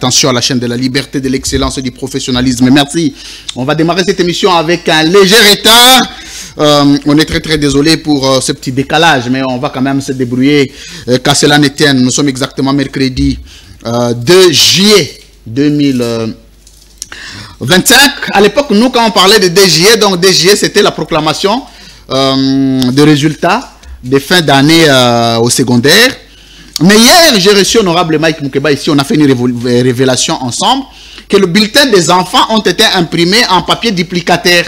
Attention à la chaîne de la liberté, de l'excellence et du professionnalisme. Merci. On va démarrer cette émission avec un léger retard. On est très désolé pour ce petit décalage, mais on va quand même se débrouiller qu'à cela ne tienne. Nous sommes exactement mercredi 2 juillet 2025. À l'époque, nous, quand on parlait de 2 juillet, donc 2 juillet, c'était la proclamation de résultats de fin d'année au secondaire. Mais hier, j'ai reçu honorable Mike Moukeba ici, on a fait une révélation ensemble, que le bulletin des enfants ont été imprimés en papier duplicateur.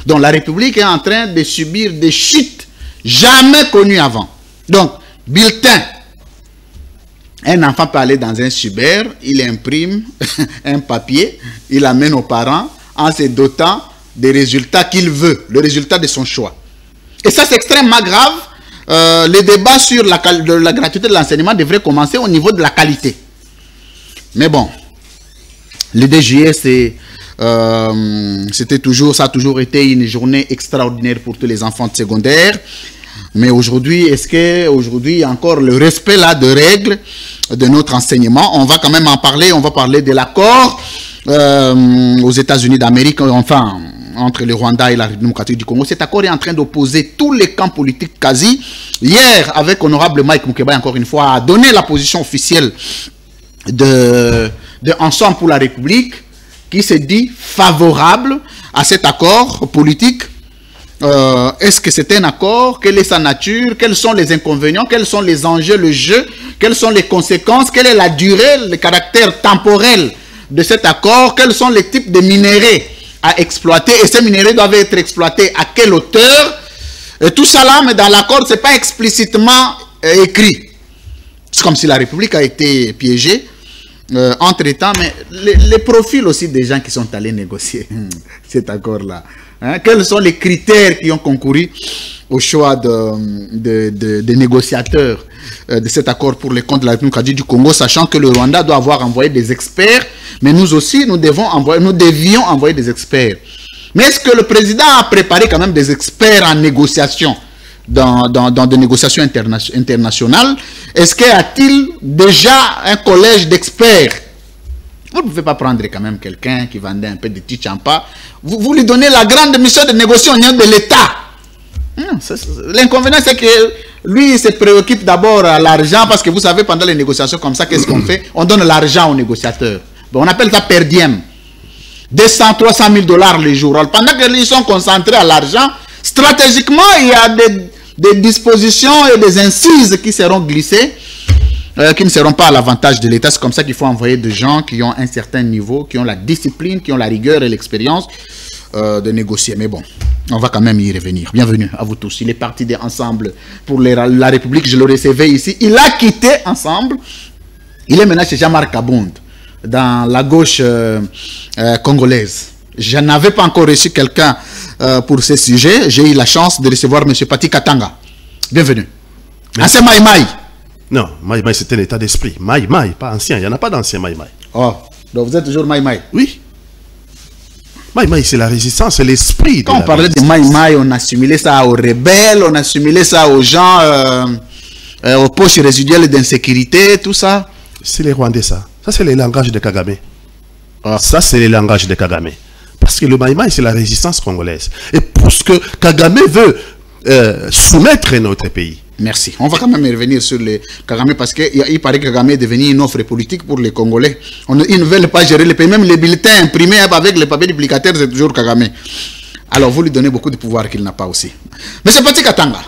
Donc la République est en train de subir des chutes jamais connues avant. Donc, bulletin. Un enfant peut aller dans un cyber, il imprime un papier, il amène aux parents en se dotant des résultats qu'il veut, le résultat de son choix. Et ça, c'est extrêmement grave. Les débats sur la gratuité de l'enseignement devraient commencer au niveau de la qualité. Mais bon, le 2 juillet, c'était toujours, ça a toujours été une journée extraordinaire pour tous les enfants de secondaire. Mais aujourd'hui, est-ce qu'aujourd'hui, il y a encore le respect là de règles de notre enseignement? On va quand même en parler. On va parler de l'accord aux États-Unis d'Amérique, enfin, entre le Rwanda et la République démocratique du Congo. Cet accord est en train d'opposer tous les camps politiques quasi. Hier, avec honorable Mike Moukeba, encore une fois, a donné la position officielle de Ensemble pour la République, qui se dit favorable à cet accord politique. Est-ce que c'est un accord? Quelle est sa nature? Quels sont les inconvénients? Quels sont les enjeux, le jeu? Quelles sont les conséquences? Quelle est la durée, le caractère temporel de cet accord? Quels sont les types de minéraux à exploiter? Et ces minéraux doivent être exploités à quelle hauteur? Et tout ça là, mais dans l'accord, ce n'est pas explicitement écrit. C'est comme si la République a été piégée. Entre-temps, mais les profils aussi des gens qui sont allés négocier cet accord-là. Hein? Quels sont les critères qui ont concouru au choix des négociateurs de cet accord pour les comptes de la République du Congo, sachant que le Rwanda doit avoir envoyé des experts, mais nous aussi, nous devions envoyer des experts. Mais est-ce que le président a préparé quand même des experts en négociation, dans des négociations internationales? Est-ce qu'il y a-t-il déjà un collège d'experts? Vous ne pouvez pas prendre quand même quelqu'un qui vendait un peu de tichampa. Vous lui donnez la grande mission de négociation au niveau de l'État. L'inconvénient, c'est que lui, il se préoccupe d'abord à l'argent, parce que vous savez, pendant les négociations comme ça, qu'est-ce qu'on fait? On donne l'argent aux négociateurs. Bon, on appelle ça per diem. 200, 300 000 $ le jour. Alors, pendant qu'ils sont concentrés à l'argent, stratégiquement, il y a des dispositions et des incises qui seront glissées, qui ne seront pas à l'avantage de l'État. C'est comme ça qu'il faut envoyer des gens qui ont un certain niveau, qui ont la discipline, qui ont la rigueur et l'expérience de négocier. Mais bon, on va quand même y revenir. Bienvenue à vous tous. Il est parti d'Ensemble pour la République. Je le recevais ici. Il a quitté Ensemble. Il est maintenant chez Jean-Marc Abound, dans la gauche congolaise. Je n'avais pas encore reçu quelqu'un pour ce sujet. J'ai eu la chance de recevoir M. Pati Katanga. Bienvenue. Ah, c'est Maï Maï. Non, Maï Maï, c'est un état d'esprit. Maï Maï, pas ancien. Il n'y en a pas d'ancien Maï Maï. Oh, donc vous êtes toujours Maï Maï? Oui. Maï Maï, c'est la résistance, c'est l'esprit. Quand on parlait de Maï Maï, on assimilait ça aux rebelles, on assimilait ça aux gens, aux poches résiduelles d'insécurité, tout ça. C'est les Rwandais, ça. Ça, c'est le langage de Kagame. Ah. Ça, c'est le langage de Kagame. Parce que le Maï Maï, c'est la résistance congolaise. Et pour ce que Kagame veut soumettre notre pays. Merci. On va quand même revenir sur le Kagame, parce qu'il paraît que Kagame est devenu une offre politique pour les Congolais. Ils ne veulent pas gérer les pays. Même les bulletins imprimés avec les papiers duplicataires, c'est toujours Kagame. Alors, vous lui donnez beaucoup de pouvoir qu'il n'a pas aussi. Monsieur Pati Katanga,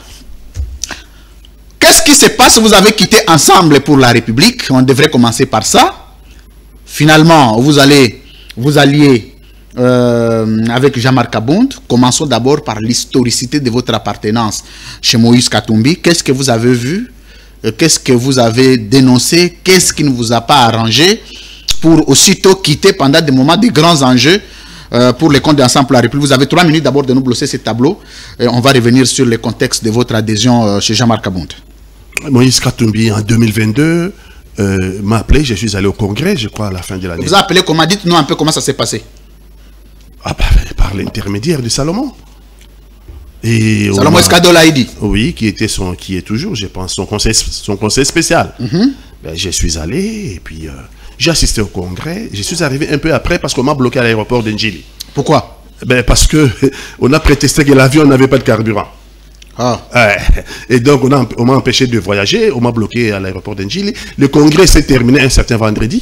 qu'est-ce qui se passe? Vous avez quitté Ensemble pour la République. On devrait commencer par ça. Finalement, vous alliez avec Jean-Marc Abound. Commençons d'abord par l'historicité de votre appartenance chez Moïse Katumbi. Qu'est-ce que vous avez vu? Qu'est-ce que vous avez dénoncé? Qu'est-ce qui ne vous a pas arrangé pour aussitôt quitter pendant des moments de grands enjeux pour les comptes d'Ensemble pour la République? Vous avez 3 minutes d'abord de nous glosser ce tableau. Et on va revenir sur le contexte de votre adhésion chez Jean-Marc Abound. Moïse Katumbi, en 2022, m'a appelé. Je suis allé au Congrès, je crois, à la fin de l'année. Vous avez appelé comment? Dites-nous un peu comment ça s'est passé. Ah bah, par l'intermédiaire de Salomon. Et Salomon Escadola, il dit. Oui, qui est toujours, je pense, son conseil spécial. Ben, je suis allé et puis J'ai assisté au congrès. Je suis arrivé un peu après parce qu'on m'a bloqué à l'aéroport d'Ndjili. Pourquoi? Ben parce que on a prétesté que l'avion n'avait pas de carburant. Ah. Et donc on m'a empêché de voyager, on m'a bloqué à l'aéroport d'Ndjili. Le congrès s'est terminé un certain vendredi.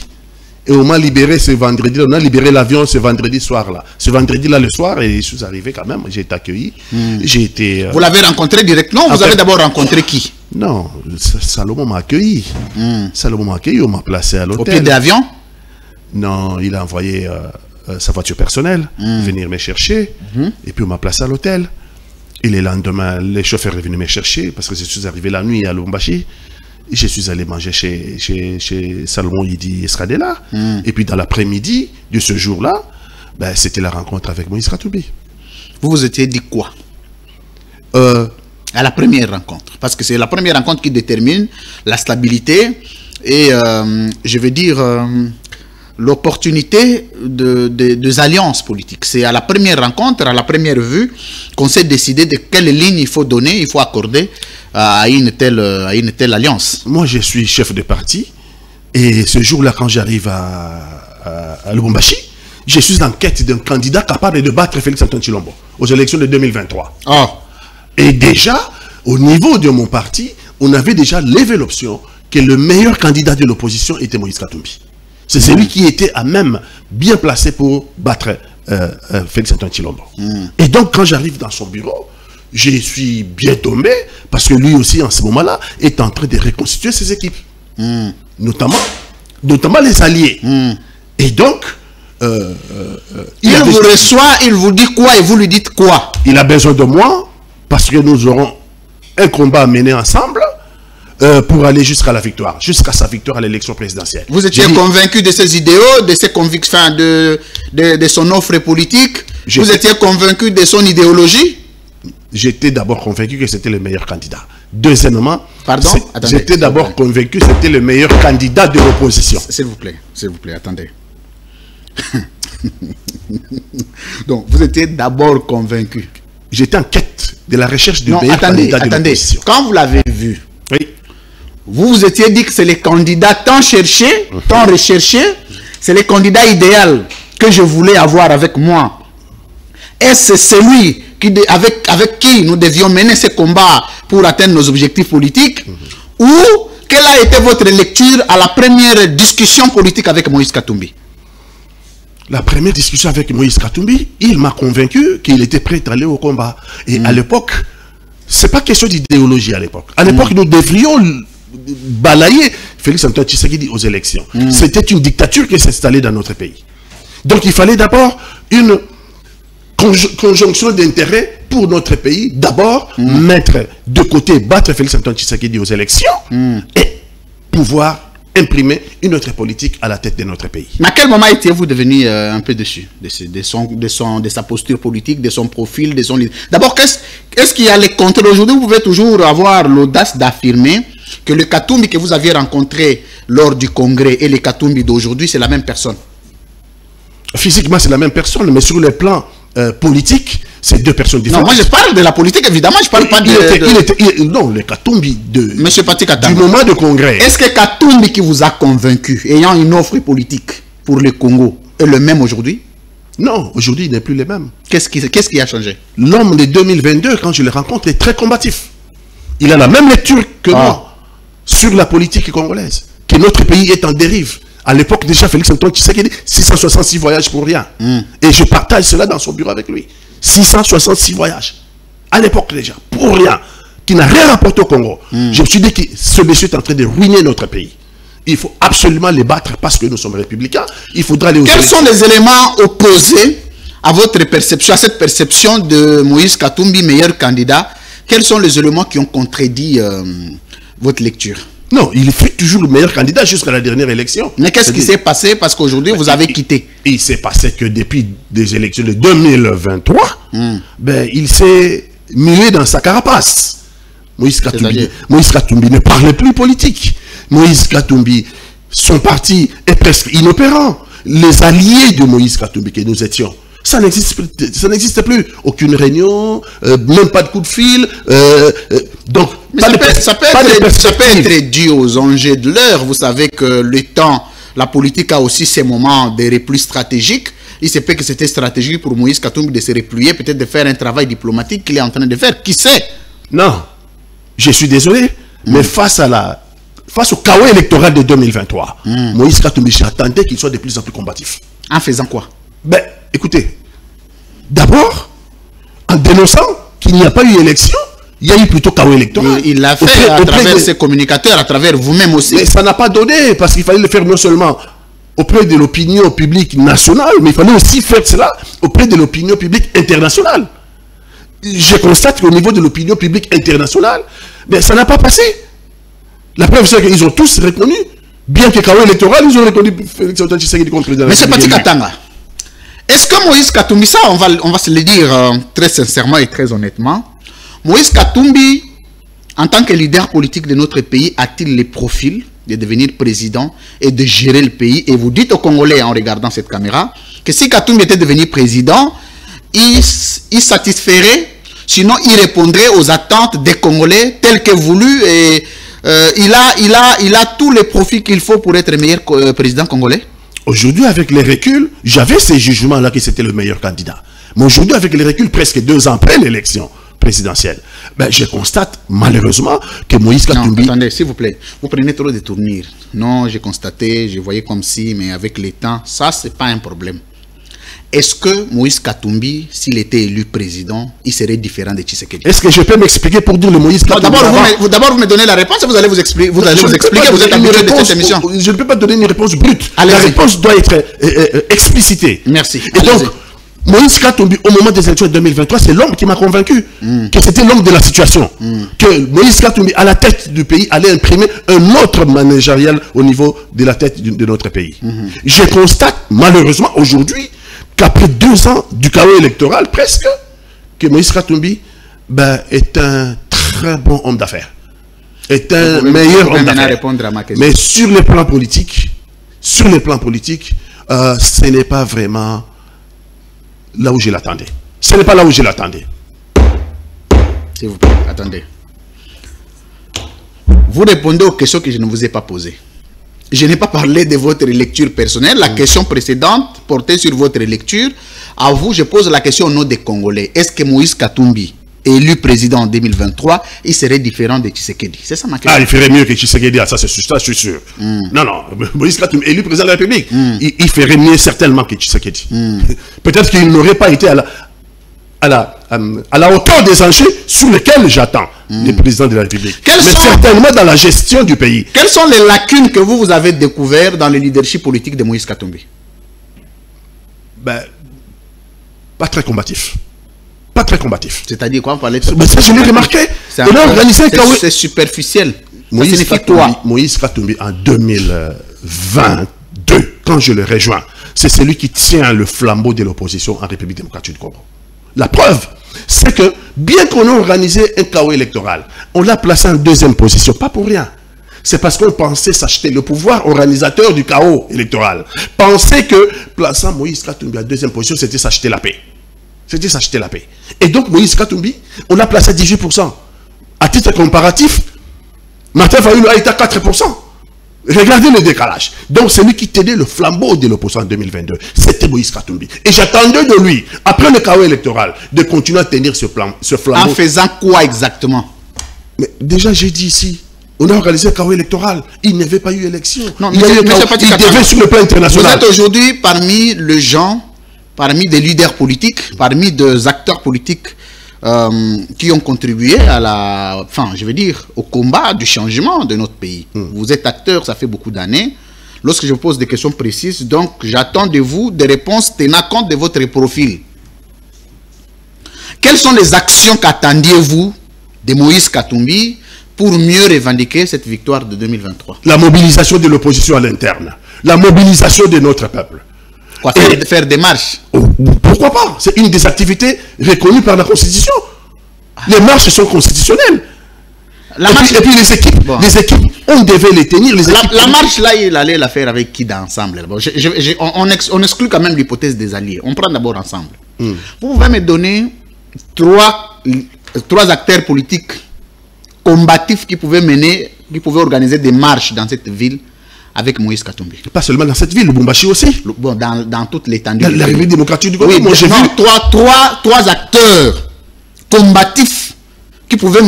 Et on m'a libéré ce vendredi, on a libéré l'avion ce vendredi soir-là. Ce vendredi-là, le soir, et je suis arrivé quand même, j'ai été accueilli. J'ai été... Vous l'avez rencontré directement? Vous avez d'abord rencontré qui? Non, Salomon m'a accueilli. Salomon m'a accueilli, on m'a placé à l'hôtel. Au pied de l'avion? Non, il a envoyé sa voiture personnelle venir me chercher. Et puis on m'a placé à l'hôtel. Et le lendemain, le chauffeur est venu me chercher parce que je suis arrivé la nuit à Lubumbashi. Je suis allé manger chez Salomon Yidi Escadela. Et puis dans l'après-midi de ce jour-là, ben, c'était la rencontre avec Moïse Katumbi. Vous vous étiez dit quoi à la première rencontre? Parce que c'est la première rencontre qui détermine la stabilité et, je veux dire, l'opportunité des alliances politiques. C'est à la première rencontre, à la première vue, qu'on s'est décidé de quelle ligne il faut donner, il faut accorder à une telle alliance. Moi, je suis chef de parti. Et ce jour-là, quand j'arrive à Lubumbashi, je suis en quête d'un candidat capable de battre Félix Antoine Tshilombo aux élections de 2023. Oh. Et déjà, au niveau de mon parti, on avait déjà levé l'option que le meilleur candidat de l'opposition était Moïse Katumbi. C'est celui qui était à même bien placé pour battre Félix Antoine Tshilombo. Et donc, quand j'arrive dans son bureau, je suis bien tombé parce que lui aussi, en ce moment-là, est en train de reconstituer ses équipes. Notamment les alliés. Et donc, il vous reçoit, il vous dit quoi et vous lui dites quoi? Il a besoin de moi parce que nous aurons un combat à mener ensemble pour aller jusqu'à la victoire, jusqu'à sa victoire à l'élection présidentielle. Vous étiez convaincu de ses idéaux, de ses convictions, de son offre politique? Vous étiez convaincu de son idéologie? J'étais d'abord convaincu que c'était le meilleur candidat. Deuxièmement, j'étais d'abord convaincu que c'était le meilleur candidat de l'opposition. S'il vous plaît, attendez. Donc, vous étiez d'abord convaincu. J'étais en quête de la recherche du meilleur candidat de l'opposition. Quand vous l'avez vu, oui, vous vous étiez dit que c'est les candidats tant cherchés, tant recherchés, c'est les candidats idéaux que je voulais avoir avec moi. Est-ce celui avec qui nous devions mener ce combat pour atteindre nos objectifs politiques? Ou quelle a été votre lecture à la première discussion politique avec Moïse Katumbi? La première discussion avec Moïse Katumbi, il m'a convaincu qu'il était prêt à aller au combat. Et à l'époque, c'est pas question d'idéologie à l'époque. À l'époque, nous devrions balayer Félix Antoine Tshisekedi aux élections. C'était une dictature qui s'est installée dans notre pays. Donc il fallait d'abord une conjonction d'intérêts pour notre pays. D'abord, mettre de côté, battre Félix Antoine Tshisekedi aux élections et pouvoir imprimer une autre politique à la tête de notre pays. Mais à quel moment étiez-vous devenu un peu déçu de sa posture politique, de son profil, de son... D'abord, qu'est-ce qu'il y a les contrôles? Aujourd'hui, vous pouvez toujours avoir l'audace d'affirmer que le Katumbi que vous aviez rencontré lors du congrès et le Katumbi d'aujourd'hui, c'est la même personne. Physiquement, c'est la même personne, mais sur le plan politique, c'est deux personnes différentes. Non, moi je parle de la politique, évidemment, je parle pas de... Non, le Katumbi de... Monsieur Patrick Katumbi. Du moment de congrès. Est-ce que Katumbi qui vous a convaincu, ayant une offre politique pour le Congo, est le même aujourd'hui? Non, aujourd'hui, il n'est plus le même. Qu'est-ce qui a changé? L'homme de 2022, quand je le rencontre, est très combatif. Il a la même lecture que moi sur la politique congolaise, que notre pays est en dérive. À l'époque, déjà, Félix Antoine Tshisekedi, 666 voyages pour rien. Et je partage cela dans son bureau avec lui. 666 voyages. À l'époque, déjà, pour rien. Qui n'a rien rapporté au Congo. Je me suis dit que ce monsieur est en train de ruiner notre pays. Il faut absolument les battre parce que nous sommes républicains. Il faudra les... Quels sont les éléments opposés à votre perception, à cette perception de Moïse Katumbi, meilleur candidat? Quels sont les éléments qui ont contredit votre lecture? Non, il fut toujours le meilleur candidat jusqu'à la dernière élection. Mais qu'est-ce qui s'est passé? Parce qu'aujourd'hui, vous avez quitté. Il s'est passé que depuis les élections de 2023, ben, il s'est mué dans sa carapace. Moïse Katumbi ne parlait plus politique. Moïse Katumbi, son parti est presque inopérant. Les alliés de Moïse Katumbi que nous étions, ça n'existe plus. Aucune réunion, même pas de coup de fil. Donc, mais ça peut être dû aux enjeux de l'heure. Vous savez que La politique a aussi ses moments de repli stratégiques. Il se peut que c'était stratégique pour Moïse Katumbi de se replier, peut-être de faire un travail diplomatique qu'il est en train de faire. Qui sait? Non, je suis désolé, mais face au chaos électoral de 2023, Moïse Katumbi, j'attendais qu'il soit de plus en plus combatif. En faisant quoi? Ben, écoutez, d'abord, en dénonçant qu'il n'y a pas eu élection, il y a eu plutôt chaos électoral. Il l'a fait à travers ses communicateurs, à travers vous-même aussi. Mais ça n'a pas donné, parce qu'il fallait le faire non seulement auprès de l'opinion publique nationale, mais il fallait aussi faire cela auprès de l'opinion publique internationale. Je constate qu'au niveau de l'opinion publique internationale, ben, ça n'a pas passé. La preuve, c'est qu'ils ont tous reconnu, bien que chaos électoral, ils ont reconnu Félix Antoine Tshisekedi contre le président. Mais c'est Pati Katanga. Est-ce que Moïse Katumbi, ça, on va se le dire très sincèrement et très honnêtement, Moïse Katumbi, en tant que leader politique de notre pays, a-t-il les profils de devenir président et de gérer le pays? Et vous dites aux Congolais, en regardant cette caméra, que si Katumbi était devenu président, il satisferait, sinon il répondrait aux attentes des Congolais telles que voulues, et il a tous les profils qu'il faut pour être le meilleur président congolais. Aujourd'hui, avec les reculs, j'avais ces jugements-là que c'était le meilleur candidat. Mais aujourd'hui, avec les reculs, presque 2 ans après l'élection présidentielle, ben, je constate malheureusement que Moïse Katumbi... Non, attendez, s'il vous plaît, vous prenez trop de tournures. Non, j'ai constaté, je voyais comme si, mais avec le temps, ça, c'est pas un problème. Est-ce que Moïse Katumbi, s'il était élu président, il serait différent de Tshisekedi? Est-ce que je peux m'expliquer pour dire le Moïse Katumbi? D'abord, vous me donnez la réponse et vous allez vous expliquer. Vous allez vous expliquer, vous êtes habitué de cette émission. Je ne peux pas donner une réponse brute. La réponse doit être explicitée. Merci. Et donc, Moïse Katumbi, au moment des élections de 2023, c'est l'homme qui m'a convaincu que c'était l'homme de la situation. Que Moïse Katumbi, à la tête du pays, allait imprimer un autre managérial au niveau de la tête de notre pays. Je constate, malheureusement, aujourd'hui, qu'après 2 ans du chaos électoral, presque, que Moïse Katumbi est un très bon homme d'affaires. Est un meilleur homme d'affaires. Mais sur le plan politique, ce n'est pas vraiment là où je l'attendais. Ce n'est pas là où je l'attendais. S'il vous plaît, attendez. Vous répondez aux questions que je ne vous ai pas posées. Je n'ai pas parlé de votre lecture personnelle. La question précédente portait sur votre lecture. À vous, je pose la question au nom des Congolais. Est-ce que Moïse Katumbi, élu président en 2023, il serait différent de Tshisekedi? C'est ça ma question. Ah, il ferait mieux que Tshisekedi, ça je suis sûr. Non, Moïse Katumbi, élu président de la République, il ferait mieux certainement que Tshisekedi. Peut-être qu'il n'aurait pas été à la hauteur des enjeux sur lesquels j'attends le président de la République. Mais certainement dans la gestion du pays. Quelles sont les lacunes que vous avez découvertes dans le leadership politique de Moïse Katumbi? Pas très combatif. Pas très combatif. C'est-à-dire quoi? Ça, je l'ai remarqué. C'est superficiel. Moïse Katumbi en 2022, quand je le rejoins, c'est celui qui tient le flambeau de l'opposition en République démocratique du Congo. La preuve, c'est que bien qu'on ait organisé un chaos électoral, on l'a placé en 2e position, pas pour rien. C'est parce qu'on pensait s'acheter le pouvoir organisateur du chaos électoral. Pensait que plaçant Moïse Katumbi en 2e position, c'était s'acheter la paix. C'était s'acheter la paix. Et donc Moïse Katumbi, on l'a placé à 18%. À titre comparatif, Martin Fayulu a été à 4%. Regardez le décalage. Donc, celui qui tenait le flambeau de l'opposition en 2022, c'était Moïse Katumbi. Et j'attendais de lui, après le chaos électoral, de continuer à tenir ce flambeau. En faisant quoi exactement? Mais déjà, j'ai dit ici, on a organisé le chaos électoral. Il n'y avait pas eu élection. Non, il devait sur le plan international. Vous êtes aujourd'hui parmi les gens, parmi des leaders politiques, parmi des acteurs politiques qui ont contribué à au combat du changement de notre pays. Vous êtes acteur, ça fait beaucoup d'années. Lorsque je vous pose des questions précises, donc j'attends de vous des réponses tenant compte de votre profil. Quelles sont les actions qu'attendiez-vous de Moïse Katumbi pour mieux revendiquer cette victoire de 2023? La mobilisation de l'opposition à l'interne. La mobilisation de notre peuple. Quoi, faire des marches? Pourquoi pas? C'est une des activités reconnues par la Constitution. Les marches sont constitutionnelles. Et puis les équipes, on devait les tenir. La marche, là, il allait la faire avec qui d'ensemble? On exclut quand même l'hypothèse des alliés. On prend d'abord ensemble. Vous pouvez me donner trois acteurs politiques combatifs qui pouvaient organiser des marches dans cette ville avec Moïse Katumbi. Pas seulement dans cette ville, Lubumbashi aussi. Bon, dans toute l'étendue. La République démocratique du Congo. Oui, moi j'ai vu trois acteurs combatifs qui pouvaient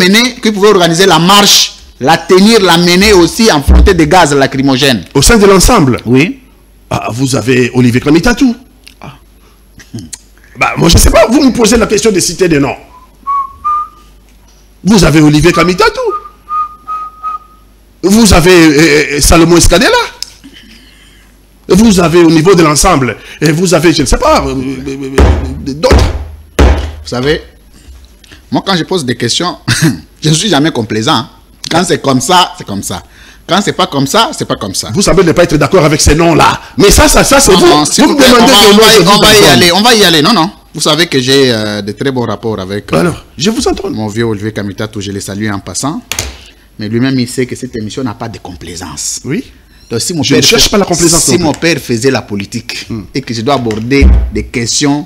organiser la marche, la tenir, la mener aussi, affronter des gaz lacrymogènes. Au sein de l'ensemble. Oui. Ah, vous avez Olivier Kamitatou. Ah. Bah, moi je ne sais pas, vous me posez la question de citer des noms. Vous avez Olivier Kamitatou. Vous avez Salomon Escadela. Vous avez au niveau de l'ensemble. Et vous avez, je ne sais pas, d'autres. Vous savez, moi quand je pose des questions, je ne suis jamais complaisant. Quand c'est comme ça, c'est comme ça. Quand c'est pas comme ça, c'est pas comme ça. Vous semblez ne pas être d'accord avec ces noms-là. Mais ça c'est vous. Non, vous me demandez on va y aller. Non. Vous savez que j'ai de très bons rapports avec alors, je vous entends. Mon vieux Olivier Kamitatou, je l'ai salué en passant. Mais lui-même, il sait que cette émission n'a pas de complaisance. Oui. Donc, si je ne cherche pas la complaisance. Si mon père faisait la politique et que je dois aborder des questions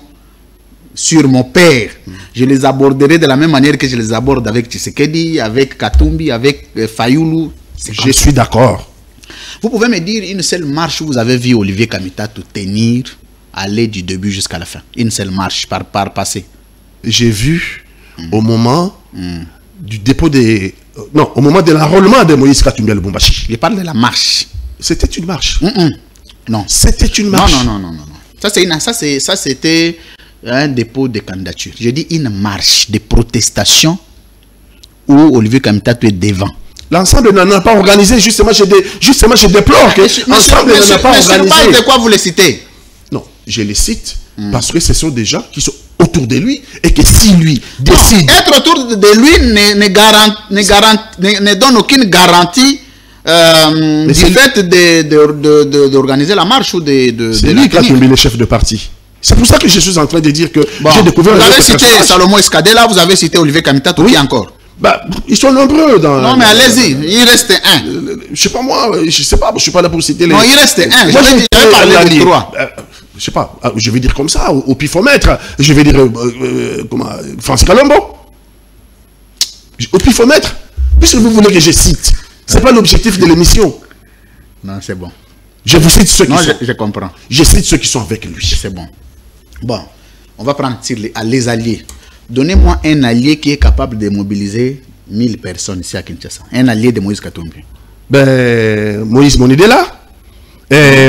sur mon père, je les aborderai de la même manière que je les aborde avec Tshisekedi, avec Katumbi, avec Fayoulou. Je suis d'accord. Vous pouvez me dire une seule marche où vous avez vu Olivier Kamitatou tenir, aller du début jusqu'à la fin. Une seule marche par passé. J'ai vu au moment du dépôt des... Non, au moment de l'enrôlement de Moïse Katumbi à Lubumbashi. Je parle de la marche. C'était une marche. Non. C'était une marche. Non. Ça, c'était un dépôt de candidature. Je dis une marche de protestation où Olivier Kamitatou est devant. L'ensemble n'en a pas organisé. Justement, je déplore que l'ensemble n'en a pas organisé. De quoi vous les citez? Non, je les cite parce que ce sont des gens qui sont autour de lui et que si lui décide... Non, être autour de lui ne donne aucune garantie du fait d'organiser la marche ou de c'est lui qui a tombé le chef de parti. C'est pour ça que je suis en train de dire que j'ai découvert... Vous avez cité Salomon Escadela, vous avez cité Olivier Kamitatou, oui. Encore. Bah, ils sont nombreux dans... Non, mais allez-y, il reste un. Je sais pas moi, je sais pas, je suis pas là pour citer les... Non, il reste un. J'avais parlé de trois. Je sais pas, je vais dire comme ça, au pifomètre, je vais dire, comment, Francis Kalombo. Au pifomètre, puisque vous voulez que je cite, c'est pas l'objectif de l'émission. Non, c'est bon. Je vous cite ceux qui sont... je comprends. Je cite ceux qui sont avec lui. C'est bon. Bon, on va prendre les alliés. Donnez-moi un allié qui est capable de mobiliser 1000 personnes ici à Kinshasa. Un allié de Moïse Katumbi. Ben, Moïse Monidela,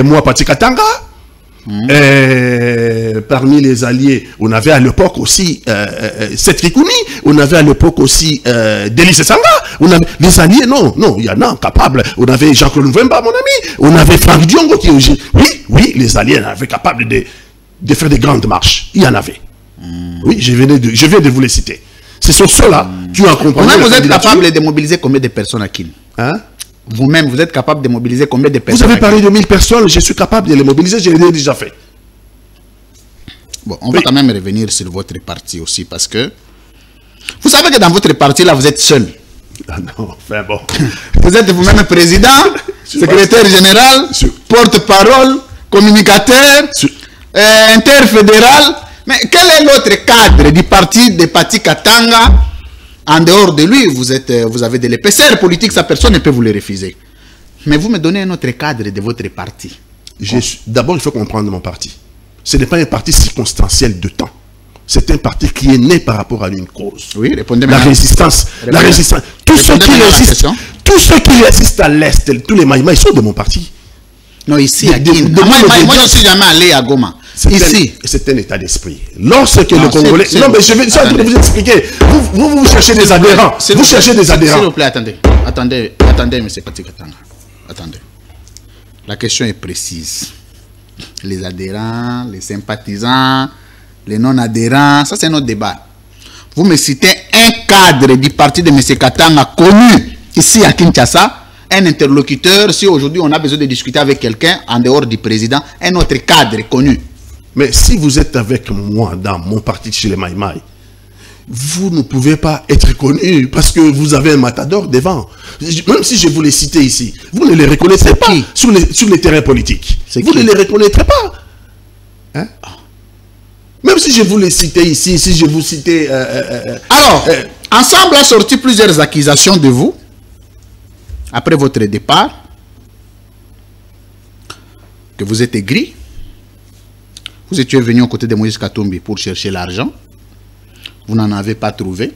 moi, Pati Katanga. Parmi les alliés, on avait à l'époque aussi Seth Kikouni, on avait à l'époque aussi Delis Sanga. On avait les alliés, non, il y en a capables. On avait Jean-Claude Mvemba, mon ami. On avait Franck Diongo qui oui, les alliés avaient capables de faire des grandes marches. Il y en avait. Oui, je viens de vous les citer. Ce sont ceux-là qui ont accompagné. Vous-même, vous êtes capable de mobiliser combien de personnes à Kin? Vous-même, vous êtes capable de mobiliser combien de personnes? Vous avez parlé de 1000 personnes, je suis capable de les mobiliser, je l'ai déjà fait. Bon, on va quand même revenir sur votre parti aussi, parce que vous savez que dans votre parti, là, vous êtes seul. Ah non, enfin bon. Vous êtes vous-même président, secrétaire général, porte-parole, communicateur, interfédéral. Mais quel est l'autre cadre du parti de Pati Katanga? En dehors de lui, vous avez de l'épaisseur politique, sa personne ne peut vous le refuser. Mais vous me donnez un autre cadre de votre parti. D'abord, il faut comprendre mon parti. Ce n'est pas un parti circonstanciel de temps. C'est un parti qui est né par rapport à une cause. Oui, répondez la résistance. La résistance. Tous ceux qui résistent à l'Est, tous les Maïmaïs sont de mon parti. Non, ici, à Guinée. Moi, je ne suis jamais allé à Goma. Ici. C'est un état d'esprit. Lorsque le Congolais... Non, mais je vais vous expliquer. Vous cherchez des adhérents. Vous cherchez des adhérents. S'il vous plaît, attendez, M. Pati Katanga. Attendez. La question est précise. Les adhérents, les sympathisants, les non-adhérents, ça c'est notre débat. Vous me citez un cadre du parti de M. Katanga connu ici à Kinshasa, un interlocuteur, si aujourd'hui on a besoin de discuter avec quelqu'un en dehors du président, un autre cadre connu. Mais si vous êtes avec moi dans mon parti chez les Maïmaï, vous ne pouvez pas être connu parce que vous avez un matador devant. Même si je vous les cite ici, vous ne les reconnaissez pas sur les terrains politiques. Vous ne les reconnaîtrez pas. Hein? Même si je vous les citais ici, si je vous citais... Alors, Ensemble a sorti plusieurs accusations de vous après votre départ. que vous êtes aigri. Vous étiez venu aux côtés de Moïse Katumbi pour chercher l'argent. Vous n'en avez pas trouvé.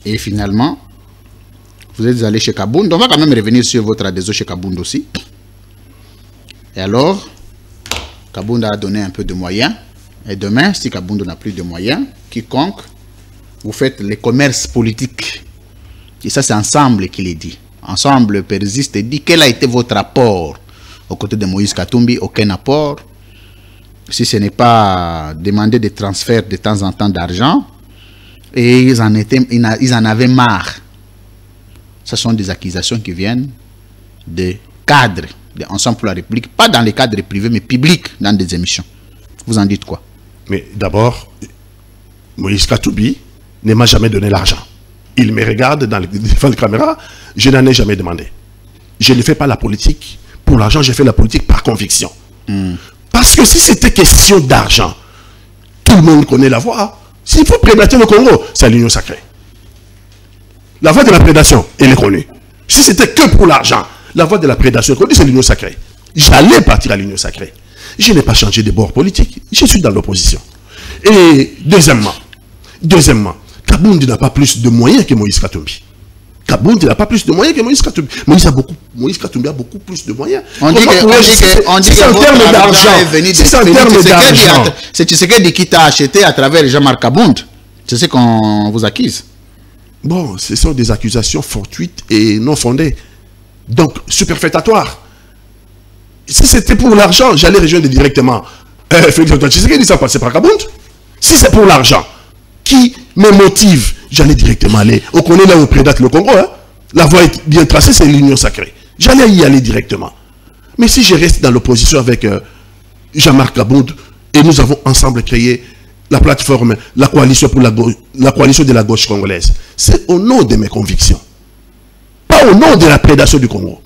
Et finalement, vous êtes allé chez Kabound. On va quand même revenir sur votre adhésion chez Kabound aussi. Et alors, Kabound a donné un peu de moyens. Et demain, si Kabound n'a plus de moyens, quiconque, vous faites les commerces politiques. Et ça, c'est Ensemble qui l'est dit. Ensemble persiste et dit quel a été votre apport aux côtés de Moïse Katumbi. Aucun apport. Si ce n'est pas demander des transferts de temps en temps d'argent. Et ils en avaient marre. Ce sont des accusations qui viennent des cadres de Ensemble pour la République. Pas dans les cadres privés, mais publics, dans des émissions. Vous en dites quoi? Mais d'abord, Moïse Katumbi ne m'a jamais donné l'argent. Il me regarde devant la caméra, je n'en ai jamais demandé. Je ne fais pas la politique pour l'argent, je fais la politique par conviction. Parce que si c'était question d'argent, tout le monde connaît la voie. S'il faut prédater le Congo, c'est l'Union sacrée. La voie de la prédation, elle est connue. Si c'était que pour l'argent, la voie de la prédation est connue, c'est l'Union sacrée. J'allais partir à l'Union sacrée. Je n'ai pas changé de bord politique. Je suis dans l'opposition. Et deuxièmement, Kabound n'a pas plus de moyens que Moïse Katumbi. Kabound n'a pas plus de moyens que Moïse Katumbi. Moïse Katumbi a beaucoup plus de moyens. On dit que c'est en termes d'argent. C'est en termes d'argent. C'est Tshisekedi qui t'a acheté à travers Jean-Marc Kabound. C'est ce qu'on vous accuse. Bon, ce sont des accusations fortuites et non fondées. Donc, superfétatoires. Si c'était pour l'argent, j'allais rejoindre directement Félix Antoine Tshisekedi sans passer par Kabound. Si c'est pour l'argent, qui me motive, j'allais directement aller. On connaît là où prédate le Congo. Hein? La voie est bien tracée, c'est l'Union sacrée. J'allais y aller directement. Mais si je reste dans l'opposition avec Jean-Marc Kabound, et nous avons ensemble créé la plateforme, la coalition de la gauche congolaise, c'est au nom de mes convictions. Pas au nom de la prédation du Congo.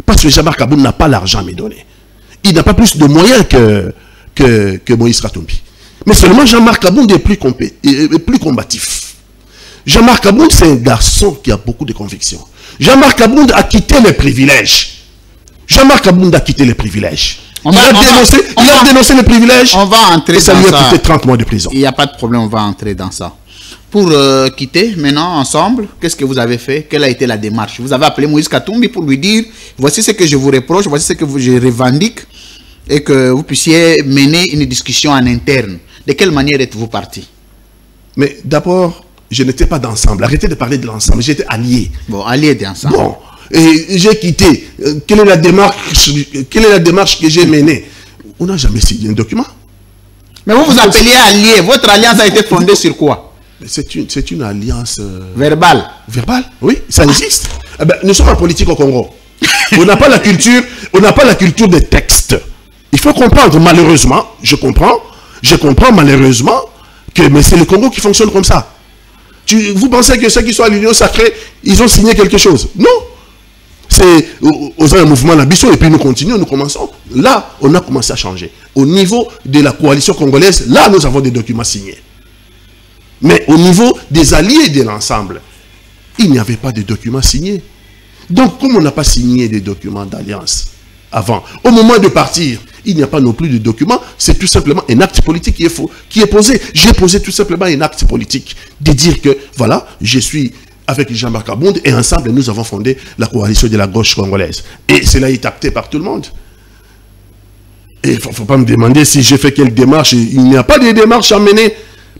Parce que Jean-Marc Kabound n'a pas l'argent à me donner. Il n'a pas plus de moyens que Moïse Katumbi. Mais seulement Jean-Marc Kabound est plus combatif. Jean-Marc Kabound, c'est un garçon qui a beaucoup de convictions. Jean-Marc Kabound a quitté les privilèges. Jean-Marc Kabound a quitté les privilèges. Il a dénoncé les privilèges. On va entrer et ça lui a coûté 30 mois de prison. Il n'y a pas de problème, on va entrer dans ça. Pour quitter maintenant ensemble, qu'est-ce que vous avez fait? Quelle a été la démarche? Vous avez appelé Moïse Katumbi pour lui dire voici ce que je vous reproche, voici ce que je revendique, et que vous puissiez mener une discussion en interne. De quelle manière êtes-vous parti? Mais d'abord, je n'étais pas d'ensemble. Arrêtez de parler de l'ensemble. J'étais allié. Bon, allié d'ensemble. Bon, et j'ai quitté. Quelle est la démarche que j'ai menée? On n'a jamais signé un document. Mais vous vous appeliez allié. Votre alliance a été fondée sur quoi? C'est une alliance... verbale. Verbale? Oui, ça existe. Eh ben, nous sommes en politique au Congo. On n'a pas la culture des textes. Il faut comprendre, malheureusement, je comprends malheureusement que c'est le Congo qui fonctionne comme ça. Vous pensez que ceux qui sont à l'Union sacrée, ils ont signé quelque chose? Non. C'est aux un mouvement l'ambition et puis nous continuons, nous commençons. Là, on a commencé à changer. Au niveau de la coalition congolaise, là, nous avons des documents signés. Mais au niveau des alliés de l'ensemble, il n'y avait pas de documents signés. Donc, comme on n'a pas signé des documents d'alliance avant, au moment de partir, il n'y a pas non plus de documents, c'est tout simplement un acte politique qui est posé. J'ai posé tout simplement un acte politique de dire que, voilà, je suis avec Jean-Marc Kabound et ensemble, nous avons fondé la coalition de la gauche congolaise. Et cela est acté par tout le monde. Et il ne faut pas me demander si j'ai fait quelle démarche. Il n'y a pas de démarche à mener.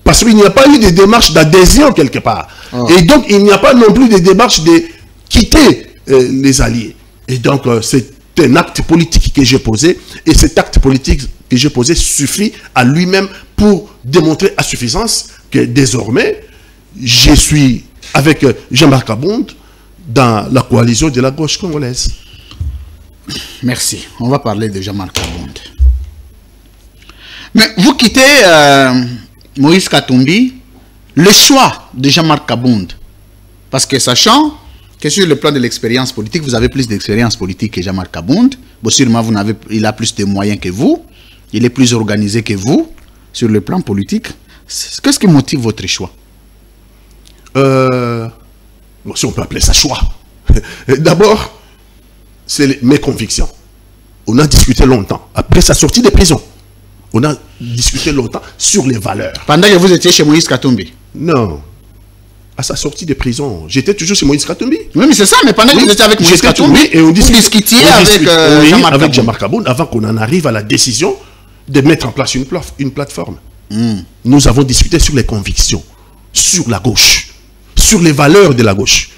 Parce qu'il n'y a pas eu de démarche d'adhésion quelque part. Oh. Et donc, il n'y a pas non plus de démarche de quitter les alliés. Et donc, c'est un acte politique que j'ai posé. Et cet acte politique que j'ai posé suffit à lui-même pour démontrer à suffisance que désormais, je suis avec Jean-Marc Kabound dans la coalition de la gauche congolaise. Merci. On va parler de Jean-Marc Kabound. Mais vous quittez Moïse Katumbi, le choix de Jean-Marc Kabound. Parce que sachant que sur le plan de l'expérience politique, vous avez plus d'expérience politique que Jean-Marc Kabound. Bon, sûrement, il a plus de moyens que vous. Il est plus organisé que vous sur le plan politique. Qu'est-ce qui motive votre choix? Bon, si on peut appeler ça choix. D'abord, c'est mes convictions. On a discuté longtemps. Après sa sortie de prison, on a discuté longtemps sur les valeurs. Pendant que vous étiez chez Moïse Katumbi? Non. À sa sortie de prison, j'étais toujours chez Moïse Katumbi. Oui, mais c'est ça, mais pendant que vous étiez avec Moïse Katumbi, et on discutiez avec Jean-Marc Aboun avant qu'on en arrive à la décision de mettre en place une plateforme. Nous avons discuté sur les convictions, sur la gauche, sur les valeurs de la gauche.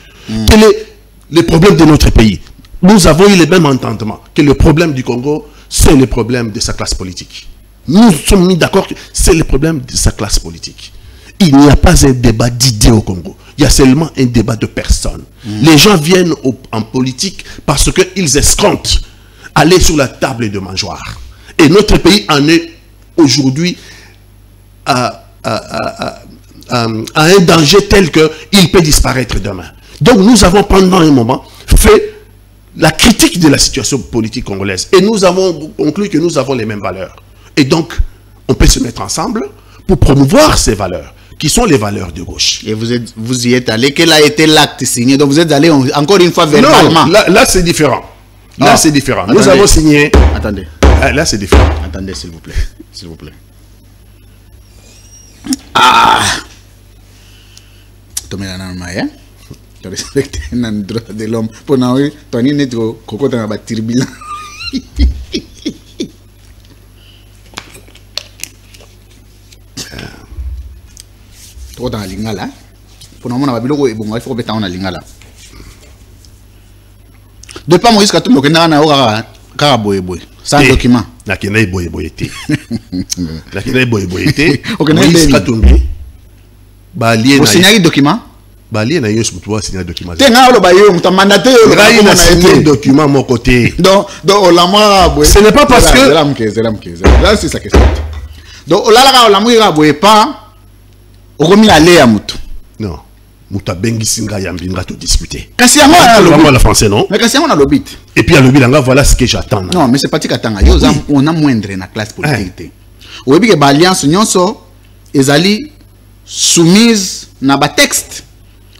Quel est le problème de notre pays? Nous avons eu le même entendement que le problème du Congo, c'est le problème de sa classe politique. Nous sommes mis d'accord que c'est le problème de sa classe politique. Il n'y a pas un débat d'idées au Congo. Il y a seulement un débat de personnes. Les gens viennent en politique parce qu'ils escomptent aller sur la table de mangeoire. Et notre pays en est aujourd'hui à un danger tel qu'il peut disparaître demain. Donc nous avons pendant un moment fait la critique de la situation politique congolaise. Et nous avons conclu que nous avons les mêmes valeurs. Et donc, on peut se mettre ensemble pour promouvoir ces valeurs, qui sont les valeurs de gauche. Et vous y êtes allé, quel a été l'acte signé? Donc vous êtes allé encore une fois verbalement. Non, là c'est différent. Là c'est différent. Attendez. Nous avons signé... Attendez. Là c'est différent. Attendez s'il vous plaît. S'il vous plaît. Ah! Tu m'as dit, hein? Tu respectes les droits de l'homme. Pour nous, tu as dit que tu as dit turbulent. Tu as dit lingala. Pour nous, on a dit que il faut que tu aies lingala. Depuis Moïse Katumbi, tu as dit que sans document. La Kenya boyete. La Kenya boyete. Moïse Katumbi. Vous signez le document? Bali na yo mutu wa signer document. Te nga lo ba yo mutu mandaté yo Rai na signer document mon côté. Donc olama ce n'est pas parce que là c'est sa question. Donc olala olamu ira boye pas okomi la lea mutu. Non. Muta bengi singa ya mbinga to discuter. Kasi yango na le français non? Mais kasi yango na lobit. Et puis à lobby langa voilà ce que j'attends. Non, mais c'est pas tikatanga. Yo on a moindre na classe politique. Oyebi ke ba alliance nyonso ezali soumise na ba texte.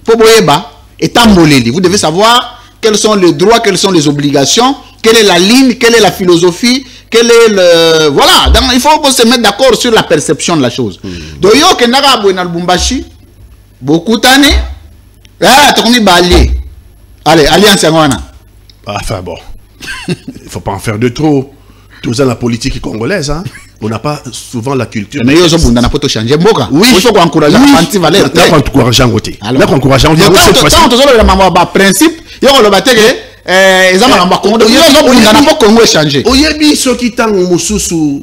Pour boyeba etamboleli. Vous devez savoir quels sont les droits, quelles sont les obligations, quelle est la ligne, quelle est la philosophie, quel est le... Voilà, donc, il faut se mettre d'accord sur la perception de la chose. Donc, yo kenaka boye na Lubumbashi, beaucoup d'années, ah, tu as allié. Allez, alliance yangwana. Enfin bon, il faut pas en faire de trop. Tout ça la politique congolaise, hein. On n'a pas souvent la culture. Mais ils ont pas changer Mboka. Oui, il faut encourager anti-valeur. Là, on encourage en côté. Là, on encourage en côté. Quand on a le principe, il y a le bâtiment. Ils ont Congo changer. Oyebi ceux qui tang mususu,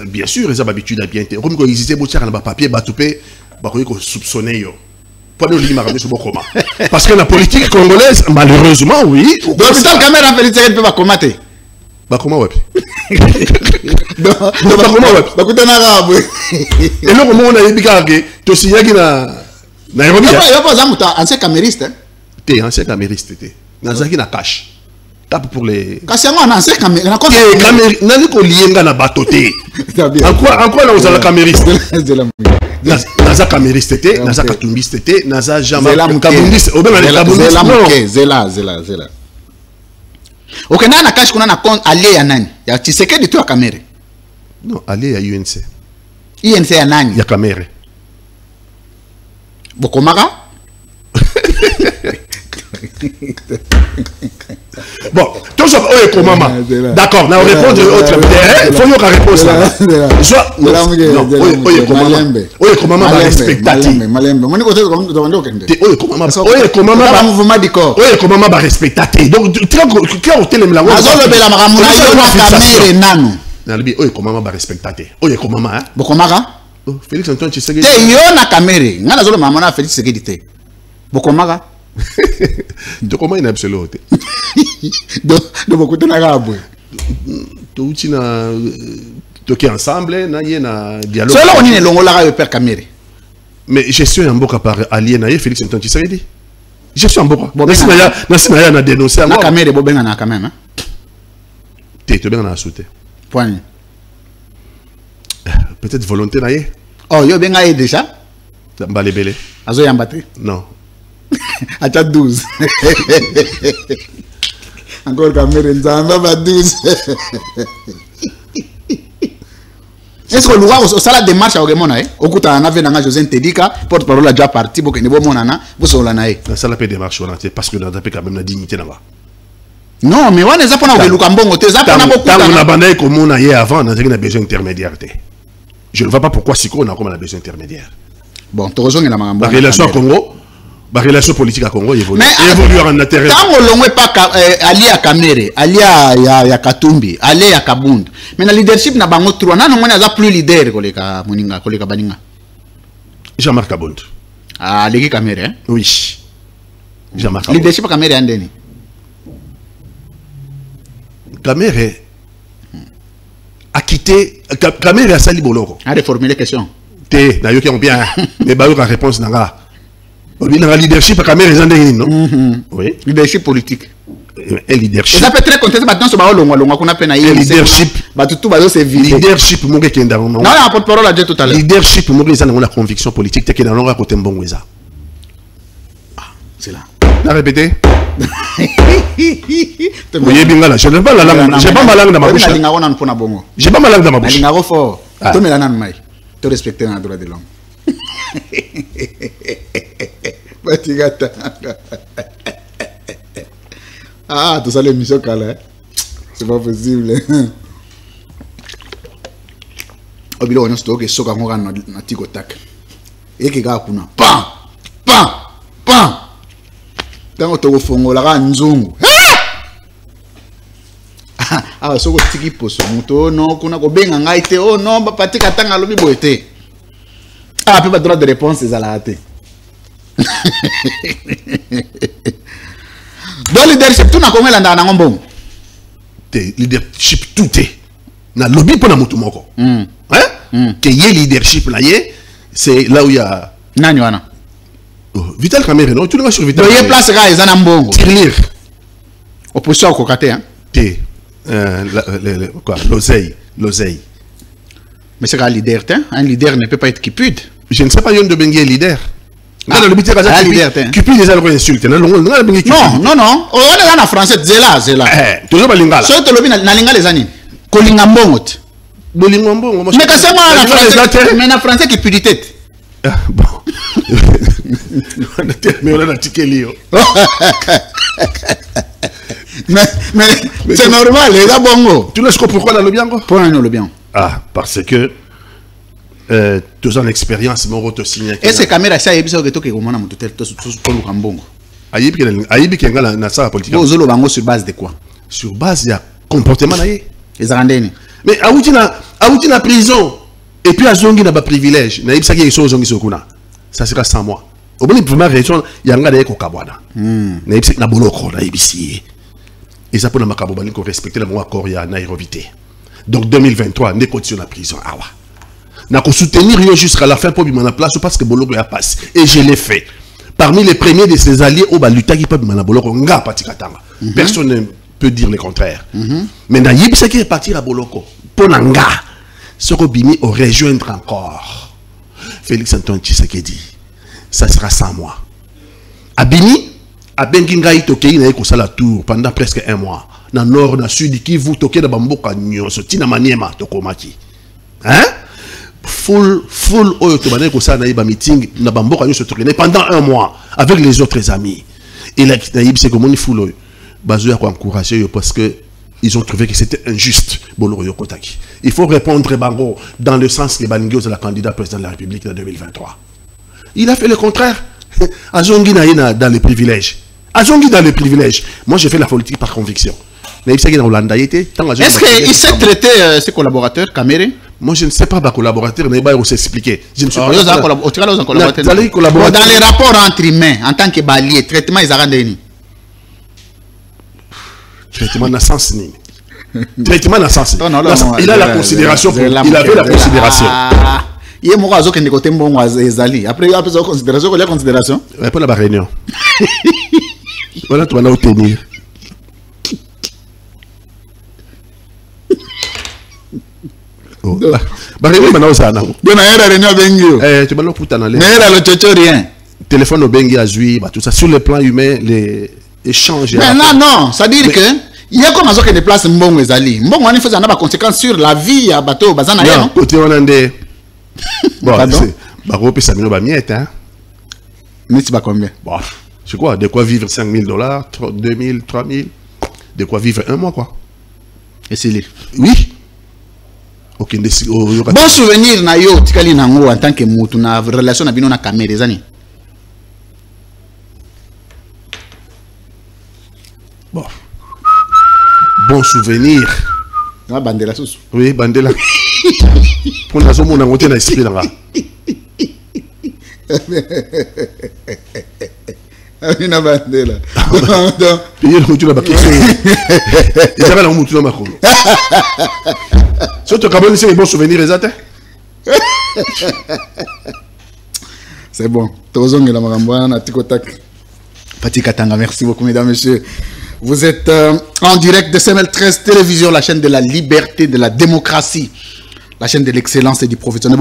bien sûr, ils ont l'habitude à bien. Comme quand ils disaient botiar na papier batupé, bakoyi ko soupçonner yo. Pas de lima ramener sur Bokoma. Parce que la politique congolaise, malheureusement, oui. Donc putain caméra Félix peut pas commenter. Bakoma web. Bakoma web. Bakutana rabu. Et là comment on a yebika ke to signaki na Nairobi. Il y a pas exemple ancien camériste. T'es ancien camériste t'es. Nazaki na cash. Tape pour les kasi yango na ancien camériste. Na quoi camériste nani ko lienga na batoté. En quoi là vous avez camériste? Naza camériste t'es, naza katumbiste t'es, naza jamais kabumbiste. Obenga le kabumbiste. Zela. Ok, na cash kuna na compte allié ya nani? Ya Tshisekedi tu ya Kamere. Non, allié ya UNC. UNC ya nani? Ya Kamere. Bokomaka? Bon, tout ça, maman. D'accord, on va répondre autre. Il faut nous répondre là. Oui, comment maman respectati. Malembe. Moni côté comme okende. Oui, comment maman mouvement d'icor. Oui, comment maman respectati. Donc quand on télé la azolo bela makamuna yo na Kamere nanu. Nalibi oui, comment maman respectati. Oui, comment maman hein? Bokomaka? Félix Antoine Tshisekedi. Te yo na Kamere. Ngana zolo maman na Félix Tshisekedi te. Bokomaka? De comment il a absolument de beaucoup de nagabwe tout na toqué ensemble na yena dialogue solo on est longola le père Kamere mais gestion en boka par allié na Félix Antoine Tshisekedi gestion en boka na na dénoncer na Kamere bobenga na quand même hein te benga na sauter point peut-être volonté na yé oh yo benga yé déjà balebele azo yambate non à 12 Encore Kamere Nzamba va 12. Est-ce que l'ouah au sala démarche à Ogemona Okuta na vena nga José Ntedika porte-parole a déjà parti pour que ne monana vous sola nae. Ça la paix démarche on parce que on a quand même la dignité là-bas. Non mais on est pas na Lukambongo te za na beaucoup tant on a bandé comme on a hier avant on a besoin d'intermédiaire. Je ne vois pas pourquoi Siko on a comme on a besoin d'intermédiaire. Bon, tu rejoins la maman. La relation au Congo, la relation politique à Congo évolue. Évolue en intérêt. Tant on ne pas Ali à Kamere, Ali à Katumbi, Ali à Kabund. Mais le leadership n'a pas montré. Non, on n'a plus leader que Moninga, que Baninga. Jean-Marc Kabund. Ah, les Kamere, hein? Oui. Jean-Marc Kabund. Leadership Kamere Andeni. Kamere a quitté. Kamere a sali boloko. A reformuler la question. D'ailleurs, qui ont bien, mais bah, la réponse n'a pas. Le leadership à Kamere, non? Oui. Leadership politique. Et leadership. Ça peut très contester maintenant ce baron longa qu'on a peine à y leadership. Bah tout bazo c'est vide. Leadership mon gars qui est dans non la porte-parole a dit tout à l'heure. Leadership mon gars ils ont la conviction politique qui est dans l'onga côté mbongweza. Ah, c'est là. La répéter. Oui, bien là, je n'ai pas la langue, j'ai pas ma langue dans ma bouche. J'ai pas ma langue dans ma bouche. Linga fort. Tu me la nan mai. Tu respectes les droits de l'homme. Batigata. Ah, tout ça les missions calées. C'est pas possible. Obilo on stoke soka ngora na tiko tak. Eke ga kuna. Pam! Pam! Pam! Tango to fongola ka nzungu. Ah, soko tiki poso muto no kuna ko benga ngai te oh non ba patika tanga lobi boete. Ah, pe ba droit de réponse ezala te. Dans leadership tout na komela ndana ngombo. Te leadership tout est. Na lobby pour na mutu moko. Hein? Que y leadership là yé, c'est là où il y a nani wana. Vital Kamere non, tu le vois sur Vital. Il y a place ga ezana mbongo. Tirelire. Opposition ko kate hein. Te quoi l'oseille. Mais c'est un leader, un leader ne peut pas être cupide. Je ne sais pas yon de bengi leader. Ah, leader, cupide les algo insulte. Non. On est en français zela. Toujours pas lingala. So to lobi na lingala les ani. Ko lingambongo. Bolingambongo. Mais que c'est moi la français. Mais na français cupidité. Bon. Mais on a la ticket lio. Mais c'est normal, les gars bongo. Tu laisses pourquoi la lobiango? Pour un lobiango. Ah, parce que deux ans d'expérience, mon roto signé. Et ces caméras, ça y est, que tu es comme un motel, tout le cambongo. Aïbi qui est dans sa politique. Vous avez bango sur base de quoi? Sur base, il y a comportement. Les Arandéni. Mais à la prison, et puis à Zongi n'a pas privilège. Naïb ça qui est sur Zongi Sokuna. Ça sera 100 mois. Au bout de la première réaction, il y a un gars qui est au Kabwana. Naïb c'est na boloko, naïb ici. Et ça pour la macabobani qu'on respecte le mot accord il y a naïrovité. Donc 2023, on continue la prison. Ah ouais. N'a qu'à soutenir jusqu'à la fin pour lui mettre en place parce que Boloko a passé. Et je l'ai fait. Parmi les premiers de ses alliés, au Baluta qui peut mettre en Boloko, on a parti Katanga. Personne ne peut dire le contraire. Mais Naïb, c'est qui est parti à Boloko. Pour Nanga, ce que Bimi aurait rejoindre encore. Félix Antoine Tshisekedi, ça sera 100 mois. À Bimi, à Bengingaï Tokei, il a la tour pendant presque 1 mois. Dans le nord, dans le sud, qui vous toquez dans Bamboka Nyonso, Tina Maniema, Tokomaki. Hein? Full Oyotobane, ko sa naïba meeting, na Bamboka Nyonso tourné pendant 1 mois avec les autres amis. Et la naïb, c'est comme on est full. Bazouya ko encourager parce que ils ont trouvé que c'était injuste. Il faut répondre Bango dans le sens que Bango est la candidat président de la République en 2023. Il a fait le contraire. Azongi naïna dans les privilèges. Azongi dans les privilèges. Moi, j'ai fait la politique par conviction. Est-ce qu'il sait traiter ses collaborateurs, Kamere? Moi, je ne sais pas, ma collaborateur, mais il va s'expliquer. Je ne sais pas. Dans les rapports entre humains, en tant que balier, traitement, ils ont traitement dans le sens ni. Traitement dans le sens. Il a la considération. Il avait la considération. Il y a mon qui est côté bon Zali. Après, il y a la considération. La considération. Pour la réunion. Voilà, tu vas nous tenir. Réunion maintenant ça non. Bien la réunion bengi. Tu vas nous foutre dans les. Mais là le tchétché rien. Téléphone au bengi à Zui, tout ça sur le plan humain, les échanges. Mais non, ça veut dire que Il y a comme ça que des places mbongo ezali. Mbongo on fait des conséquences sur la vie à bateau bazana non côté on ande. Bon, c'est bah gros ça mino ba miette hein. Mais c'est pas combien? Bon, c'est quoi de quoi vivre $5,000, 2,000, 3,000, de quoi vivre un mois quoi. Et c'est lui. Oui. OK, bon souvenir na yo tikali nango en tant que mutu na relation na bino na caméra zani. Bon. Bon souvenir. Na bandela susu. Oui, bandela. Pour la zone on a monté dans l'esprit là. Amina bandela. Payer le mutu là ba question. Et ça va la mutu là ma ko. Surtout quand c'est un bon souvenir exact. C'est bon. Tozonge la marambo na tikotak. Pati Katanga, merci beaucoup mesdames, messieurs. Vous êtes en direct de CML13 Télévision, la chaîne de la liberté, de la démocratie, la chaîne de l'excellence et du professionnel.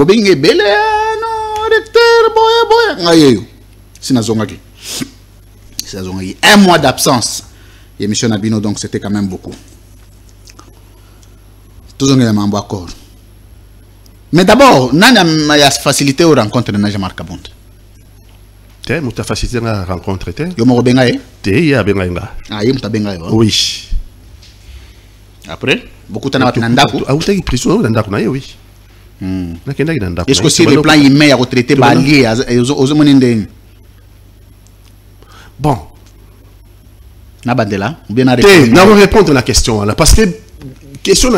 Un mois d'absence. Et M. Nabino, donc c'était quand même beaucoup. Mais d'abord, il y a facilité aux rencontres de Najamar Kabond. Tu as facilité la rencontre. Oui. Après, beaucoup de temps nandaku. Est-ce que c'est le plan email à retraiter balié aux mondes? Bon. Na bandela, bien à répondre à la question là parce que question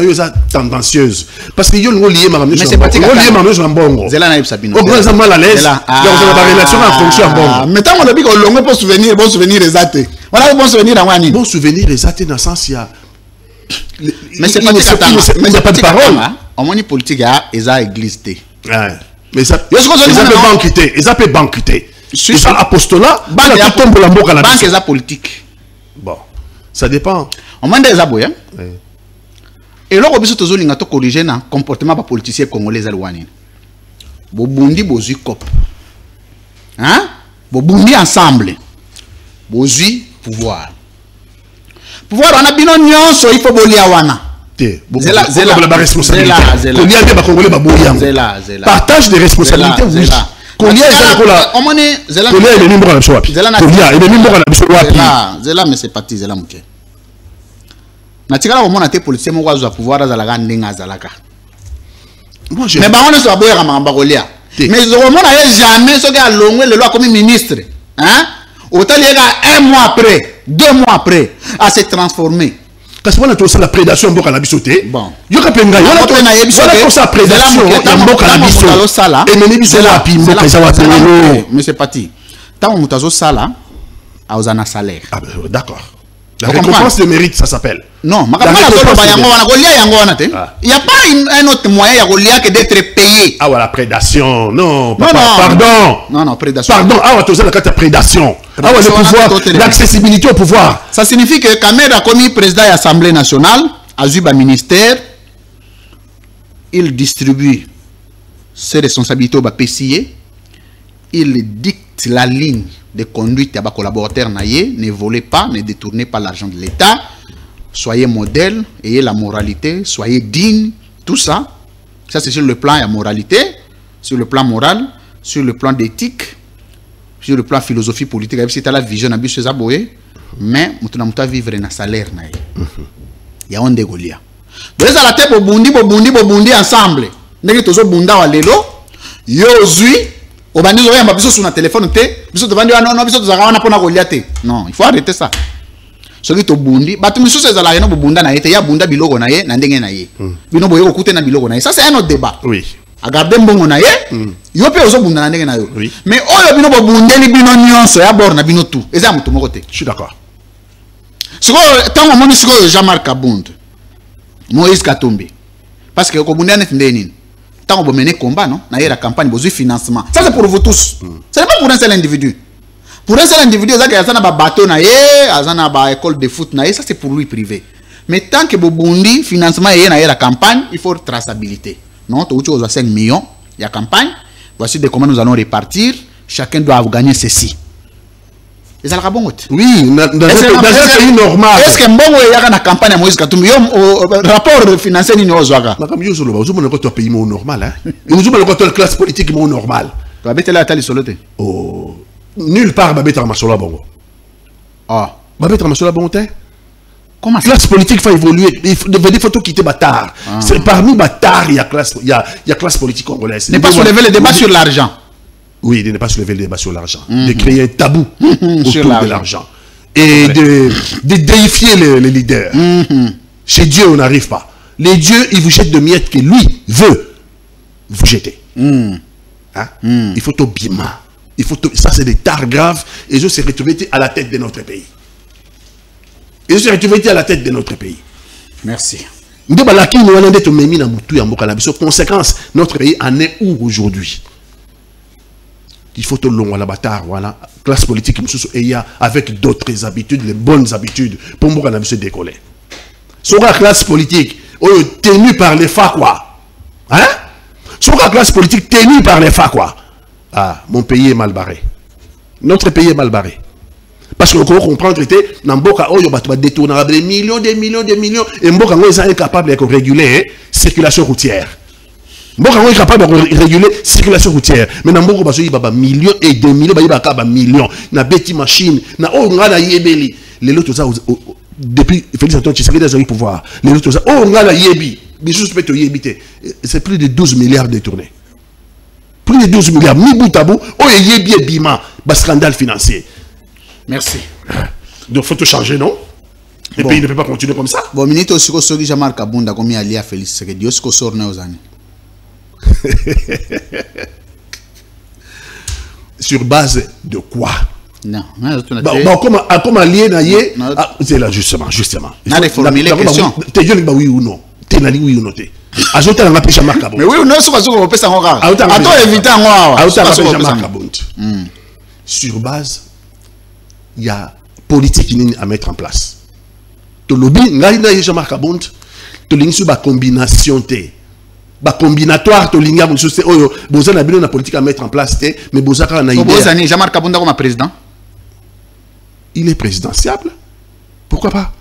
tendancieuse parce que yo lié ma mais c'est pas bongo zela na Sabino on est mal à l'aise donc on a relation en fonction bongo mais tant on a dit qu'on longue pour souvenir bon souvenir exact voilà bon souvenir à wani bon souvenir exact dans le sens il y a mais c'est pas mais il n'y a pas de parole en moni politique a eza église té mais ça peut banqueter ça peut banqueter c'est ça apostolat banque tombe la mboka la banque eza politique bon ça dépend on mande eza boya et là, on a corrigé le comportement des politiciens congolais. Bobundi bozui cop. Hein? Bobundi ensemble. Bozui pouvoir. Pouvoir, on a bien nyonso, il faut bolia wana. Partage des responsabilités. Mais c'est parti, Zela Mouké. Natikala au monde policier mo wazo pouvoir azalaka ndenga azalaka. Mais ba on so boya kama bakolia. Mais zo mona jamais so ka longwe le loi comme ministre, hein? Autant il y a 1 mois après, 2 mois après à se transformer. Parce qu'on a tout ça la prédation mboka na bisoté. Bon. Yo ka penga yo na to na yebisoté. On a ça prédation mboka na bisoté. Et meni biso la pi mboka za wato. Mais c'est parti. Tant mutazo sala a osana salaire. Ah d'accord. La récompense de mérite, ça s'appelle. Non, il n'y a pas un autre moyen que d'être payé. Ah, voilà, prédation. Non, pardon. Non, prédation. Pardon, ah, tu as la prédation. Ah, le pouvoir, l'accessibilité au pouvoir. Ça signifie que Kamera, comme président de l'Assemblée nationale, a eu un ministère, il distribue ses responsabilités au PCA, il dicte la ligne de conduite à bas collaborateurs ne volez pas, ne détournez pas l'argent de l'État, soyez modèle, ayez la moralité, soyez digne, tout ça. Ça c'est sur le plan de la moralité, sur le plan moral, sur le plan d'éthique, sur le plan philosophie politique. Si tu as la vision, mais tu as vivre un salaire. Il y a un dégolia. Donc ça la tête au bundi ensemble. N'est-ce que tu as bunda wa lelo, yozui. Au bandit on a sur notre téléphone non il faut arrêter ça ce qui to bundi batu misusu ezala yeno bunda na yete ya bunda biloko na ye na ndenge na ye bino boye kokute na biloko na ye ça c'est un autre débat oui a garder mbongo na ye yo pe ozo bunda na ndenge na yo mais oyo bino bobundeli bino nyonso ya bor na bino tout eza mutu moko te je suis d'accord siko tango moni siko Jean-Marc Kabund Moïse Katumbi parce que ko bunda net ndeni tant que vous menez combat, non? Dans la campagne, vous avez financement. Ça, c'est pour vous tous. Ce n'est pas pour un seul individu. Pour un seul individu, il y a un bateau, il y a une école de foot, ça, c'est pour lui privé. Mais tant que vous avez financement dans la campagne, il faut traçabilité. Non, tu as 5 millions, il y a campagne. Voici comment nous allons répartir. Chacun doit gagner ceci. Et ça le rabon. Oui, dans un pays normal. Est-ce que Mbongo y a une campagne à Moïse Katumbi? Rapport financier ni Ozwaga. Mais comme yo solo, vous avez un pays normal, hein? Vous avez une classe politique normale. Tu vas là à soloté. Oh, nulle part babet à Masola Bongo. Ah, babet à Masola Bongo. comment ça? Classe politique faut évoluer. Il faut tout quitter bâtard. C'est parmi bâtard il y a classe politique congolaise. Ne pas soulever le débat sur l'argent. Oui, de ne pas soulever le débat sur l'argent. De créer un tabou autour de l'argent. Et de déifier les leaders. Chez Dieu, on n'arrive pas. Les dieux, ils vous jettent de miettes que lui veut vous jeter. Hein? Il faut tout bima. Ça, c'est des tares graves. Et je suis retrouvé à la tête de notre pays. Et je suis retrouvé à la tête de notre pays. Merci. Conséquence, notre pays en est où aujourd'hui? Il faut tout le long à la bataille, voilà. Classe politique, avec d'autres habitudes, les bonnes habitudes, pour moi, on a se décoller. Sur la classe politique, tenue par les FA, quoi. Hein? Sur la classe politique, tenue par les FA, quoi. Ah, mon pays est mal barré. Notre pays est mal barré. Parce qu'on comprend que dans Mboka, on va détourner des millions, et Mboka, on est incapable de réguler la circulation routière. Mboka, on est capable de réguler la circulation routière. Mais dans Mboka, il y a des millions et des millions, il y a des millions. Il y a des machines, il y a des les autres, depuis Félix Antoine Tshisekedi a eu pouvoir. Les autres, c'est plus de 12 milliards détournés. Plus de 12 milliards. Mi bout à bout, bima, scandale financier. Merci. Donc, il faut tout changer, non? Le pays ne peut pas continuer comme ça. Bon, minute aussi, ce que Jean-Marc Kabunda, comme il y a lié à Félix Tshisekedi, est-ce qu'on sort aux années? Sur base de quoi? Non. Comment allié, c'est là, justement. On a reformulé la question. Tu es oui ou non? Tu es oui ou non? Ajouter un appel Jean-Marc Kabunda. Mais oui ou non, c'est pas ce qu'on peut s'en rendre. Attends, éviter un mois. Ajouter un appel Jean-Marc Kabunda. Sur base, il y a politique à mettre en place. Tu lobby, Jean-Marc Kabunda, tu l'as sur la combination. La combinatoire, tu l'as besoin de politique à mettre en place. Mais besoin de Jean-Marc Kabunda comme président. Il est présidentiable. Pourquoi pas?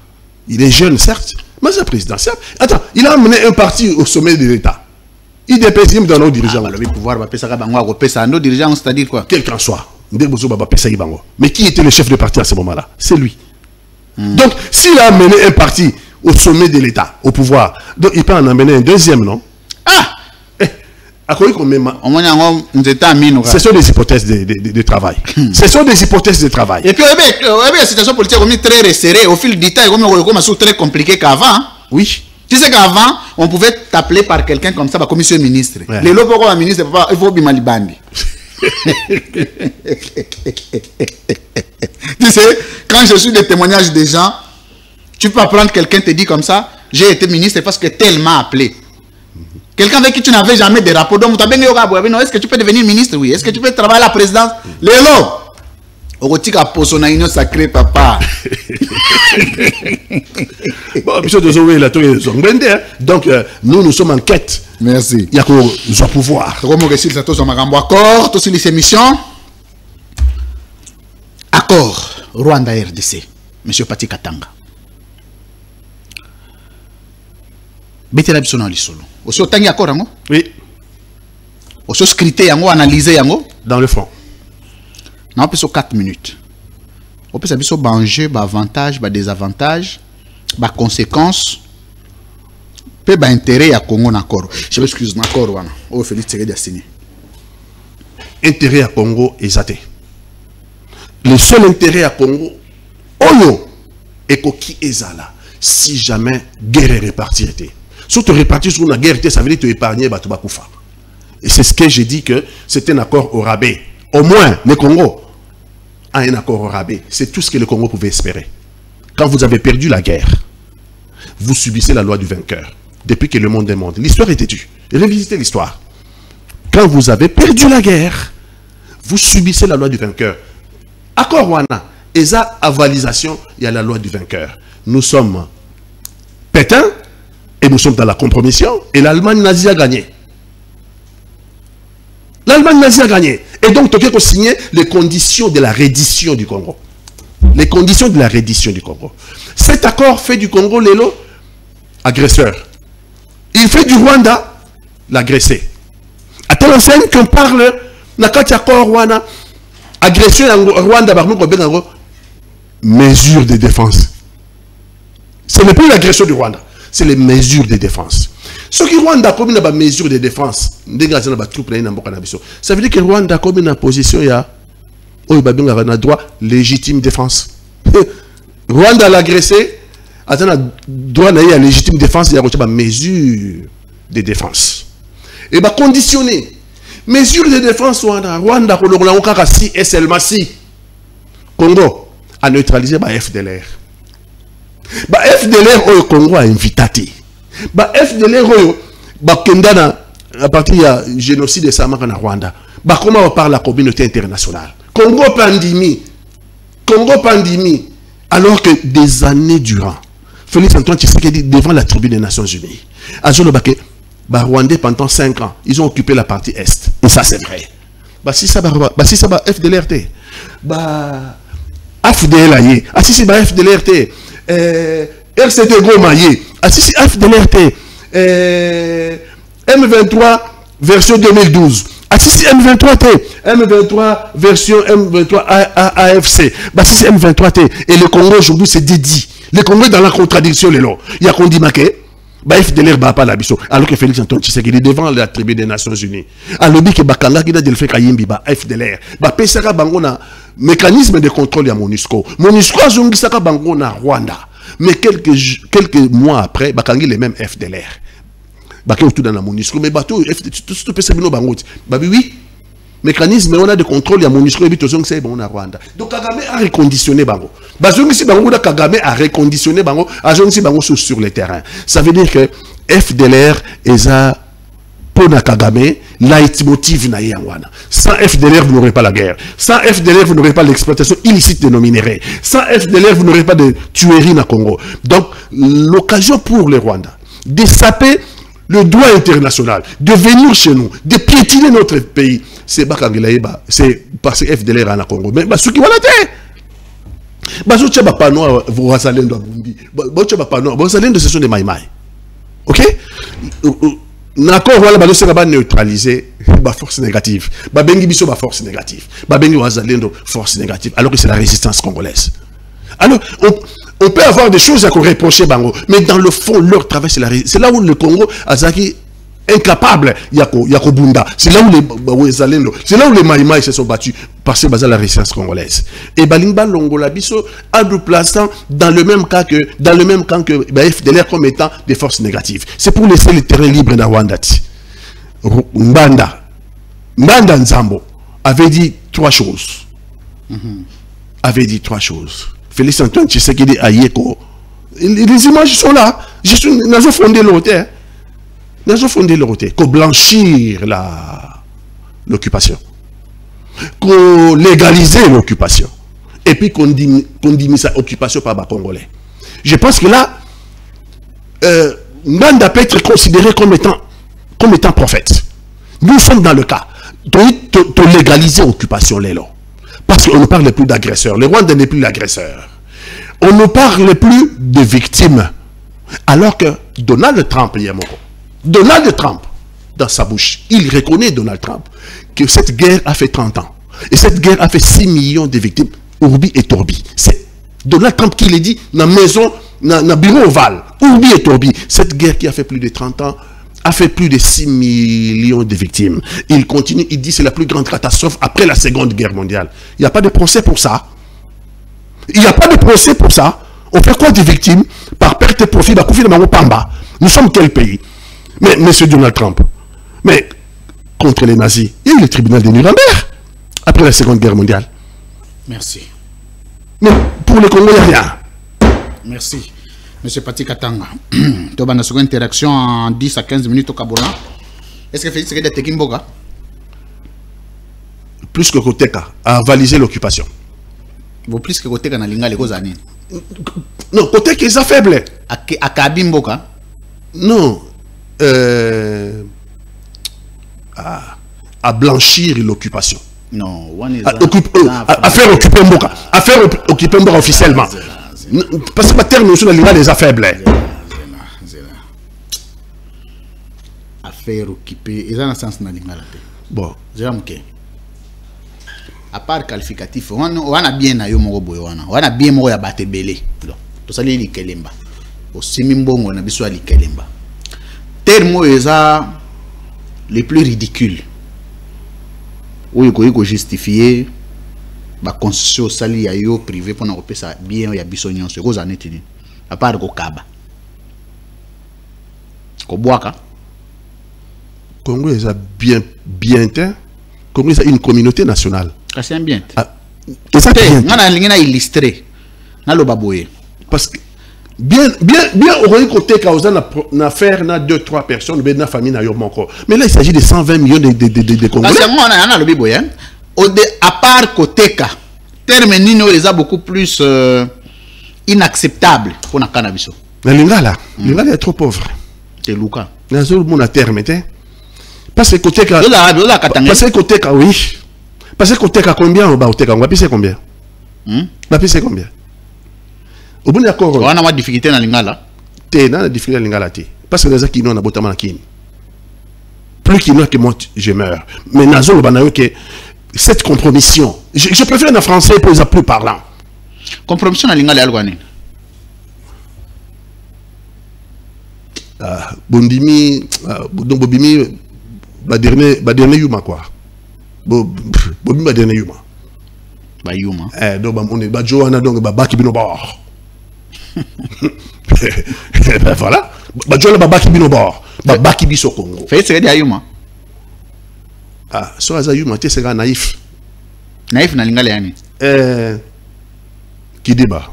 Il est jeune, certes, mais c'est présidentiable. Attends, il a amené un parti au sommet de l'État. Il dépêche dans nos dirigeants. Le pouvoir va passer nos dirigeants, c'est-à-dire quoi? Quel qu'en soit. Mais qui était le chef de parti à ce moment-là? C'est lui. Donc, s'il a amené un parti au sommet de l'État, au pouvoir, donc il peut en amener un deuxième, non? Ah! Ce sont des hypothèses de travail. Ce sont des hypothèses de travail. Et puis, la situation politique est très resserrée. Au fil du temps, c'est très compliqué qu'avant. Oui. Tu sais qu'avant, on pouvait t'appeler par quelqu'un comme ça, comme monsieur ministre. Les locaux comme ministre, il faut bimalibandi. Tu sais, quand je suis des témoignages des gens, tu peux apprendre quelqu'un te dit comme ça, j'ai été ministre parce que tel m'a appelé. Quelqu'un avec qui tu n'avais jamais de rapport. Donc, est-ce que tu peux devenir ministre? Oui. Est-ce que tu peux travailler à la présidence? Lélo! Ogotika posona union sacrée, papa. Donc, nous sommes en quête. Merci. Il y a que pouvoir. Accord, tous les émissions. Accord. Rwanda RDC. Monsieur Pati Katanga. Betela biso na lisolo. Aussi otangi accord yango? Oui. Aussi scruté yango, analyser yango dans le fond. Non, plus 4 minutes. On peut savoir ba enjeu, ba avantage, ba désavantage, ba conséquences. Pe ba intérêt à Congo na accord. Je m'excuse na accord wana. O Félix Tshisekedi a signé. Intérêt à Congo exaté. Le seul intérêt à Congo oyo ekoki ezala si jamais guerre est répartie était. Surtout répartir sur une guerre, ça veut dire te épargner Batouba-Koufa. Et c'est ce que j'ai dit que c'est un accord au rabais. Au moins, le Congo a un accord au rabais. C'est tout ce que le Congo pouvait espérer. Quand vous avez perdu la guerre, vous subissez la loi du vainqueur. Depuis que le monde est monde. L'histoire est têtue. Revisitez l'histoire. Quand vous avez perdu la guerre, vous subissez la loi du vainqueur. Accord Wana. Et ça, avalisation, il y a la loi du vainqueur. Nous sommes Pétain. Et nous sommes dans la compromission. Et l'Allemagne nazie a gagné. L'Allemagne nazie a gagné. Et donc, Tokyo a signé les conditions de la reddition du Congo. les conditions de la reddition du Congo. Cet accord fait du Congo l'élo agresseur. Il fait du Rwanda l'agressé. À tel enseigne qu'on parle dans le accord Rwanda, agression Rwanda, mesures de défense. Ce n'est plus l'agression du Rwanda, c'est les mesures de défense. Ce qui Rwanda comme une mesure de défense, ça veut dire que Rwanda comme une position, il y a un droit légitime défense. Rwanda l'agressé, a droit à la légitime défense, il y a une mesure de défense. Et bah conditionner. Mesure de défense Rwanda, si et seulement si Congo a neutralisé bah FDLR. Bah FDLR au Congo a invité. Bah FDLR au bah kendana à partir du génocide de Samara en Rwanda. Bah comment on parle la communauté internationale. Congo pandémie. Alors que des années durant, Félix Antoine Tshisekedi devant la tribune des Nations Unies. Azolo Baké, bah Rwandais pendant 5 ans, ils ont occupé la partie est. Et ça c'est vrai. Bah si ça va FDLRT. Bah FDLAye. Ah si bah FDLRT. RCD Gomaye. Ah si FDLRT. M23 version 2012. Ah si M23T. M23 version M23 AFC. Bah si c'est M23T. Et le Congo aujourd'hui c'est dédié. Le Congo est dans la contradiction, les lots. Il y a qu'on dit maquet. Bah FDLR bah pas la biso. Alors que Félix Antoine Tshisekedi est devant la tribune des Nations Unies. Alors que Bakanga qui a dit le fait Kayimbi bah FDLR. Bah PSR bangona mécanisme de contrôle à MONUSCO. MONUSCO a zongi saka bangona Rwanda. Mais quelques mois après, Bakangi les mêmes FDLR. Baké autour dans la MONUSCO. Mais bateau tout PSR bino bangot. Bah oui. Mécanisme on a de contrôle à MONUSCO et puis tout c'est bon à Rwanda. Donc Kagame a reconditionné bango. Bazongi si bango da Kagame a reconditionné bango, a zongi si bango sur le terrain. Ça veut dire que FDLR est à Pona Kagame, leitmotiv na yangwana. Sans FDLR vous n'aurez pas la guerre. Sans FDLR vous n'aurez pas l'exploitation illicite de nos minéraux. Sans FDLR vous n'aurez pas de tuerie na Congo. Donc l'occasion pour les Rwandais de saper le droit international, de venir chez nous, de piétiner notre pays, c'est Bakangilaïba, c'est parce que FDLR en Congo. Mais ceux qui vont la terre, vous allez ce sont des maïmaï. Ok? D'accord, voilà, bah neutraliser la force négative. Bah bengi biso ba force négative. Bah bengi wazalendo force négative. Alors que c'est la résistance congolaise. Alors, on peut avoir des choses à reprocher Bango, mais dans le fond, leur travail, c'est là où le Congo a zaki incapable, Yako Bunda. C'est là où les Maïmaï se sont battus parce que c'est la résistance congolaise. Et Balimba Longola Biso a du plaçant dans le même camp que FDLR comme étant des forces négatives. C'est pour laisser le terrain libre dans Rwanda. Mbanda Nzambo avait dit 3 choses. Félix Antoine Tshisekedi Ayeko. Les images sont là. Nous avons fondé l'hôtel. Qu'on blanchir l'occupation. Qu'on légaliser l'occupation. Et puis qu'on diminue sa occupation par les Congolais. Je pense que là, Mbanda peut être considéré comme étant prophète. Nous sommes dans le cas. De légaliser l'occupation, parce qu'on ne parle plus d'agresseurs. Le Rwanda n'est plus l'agresseur. On ne parle plus de victimes. Alors que Donald Trump, dans sa bouche, il reconnaît Donald Trump que cette guerre a fait 30 ans. Et cette guerre a fait 6 millions de victimes. Urbi et Torbi. C'est Donald Trump qui l'a dit dans la maison, dans le bureau ovale. Urbi et Torbi. Cette guerre qui a fait plus de 30 ans a fait plus de 6 millions de victimes. Il continue, il dit que c'est la plus grande catastrophe après la Seconde Guerre mondiale. Il n'y a pas de procès pour ça. On fait quoi des victimes par perte et profit? Nous sommes quel pays? Mais M. Donald Trump, mais contre les nazis, il y a eu le tribunal de Nuremberg après la Seconde Guerre mondiale. Merci. Mais pour le Congo, il n'y a rien. Merci. Monsieur Pati Katanga, tu as une seconde interaction en 10 à 15 minutes au Kabola. Est-ce que Félix Tshisekedi a Tekimboga? Plus que Koteka a avalisé l'occupation. Plus que Koteka na linga les Kozani. Non, Koteka est faible. A Kabimboka? Non. À blanchir l'occupation. Non, affaire occuper Mboka. Affaire occuper Mboka officiellement. Parce que le terme sur les les affaires. Affaire occuper, ils ont un sens dans l'ingala. Bon. À part qualificatif, on a bien na yo moko boy wana. On a bien moko ya bate belé. To sali li kelemba. O simimbongo na biso ali kelemba. Terme eza les plus ridicules. Où il faut justifier la concession sali ya yo privé pour na kopesa bien ya biso nyonso ko za netini. À part ko kaba. Ko boaka. Congo est bien Congo est une communauté nationale. C'est un bien. Et ça bien. On a illustré. Na lo baboye. Parce que bien au côté cause na faire na 2-3 personnes ben na famille na yo moko. Mais là il s'agit de 120 millions de Congolais. Parce que on a lo biboye. À part côté ka terme nino les a beaucoup plus inacceptable pour na cannabis. Mais l'ingala est trop pauvre. C'est Luka. Na zo mon terme té. Parce que côté ka parce que côté ka oui. Parce que côté ka combien on va côté ka on va pisser combien? Va pisser combien? Au bout d'accord. On a ma difficulté dans l'ingala. T'es dans la difficulté dans l'ingala té. Parce que les gens qui n'ont pas botamment la kin. Plus qu'il y en a que moi je meurs. Mais nazo le que cette compromission. Je préfère en français pour les plus parlant. Compromission dans l'ingala algouane. Bondimi donc Bobimi ba dernier yuma quoi. Bobimi ba dernier yuma. Ba yuma. Donc on est ba Joana donc ba baki bino bord. Voilà. Ba Joana ba baki bino bord. Ba baki biso Congo. Fait c'est dia yuma. Ah, so aza yuma te sera naïf. Naïf na lingala yani. Qui débat.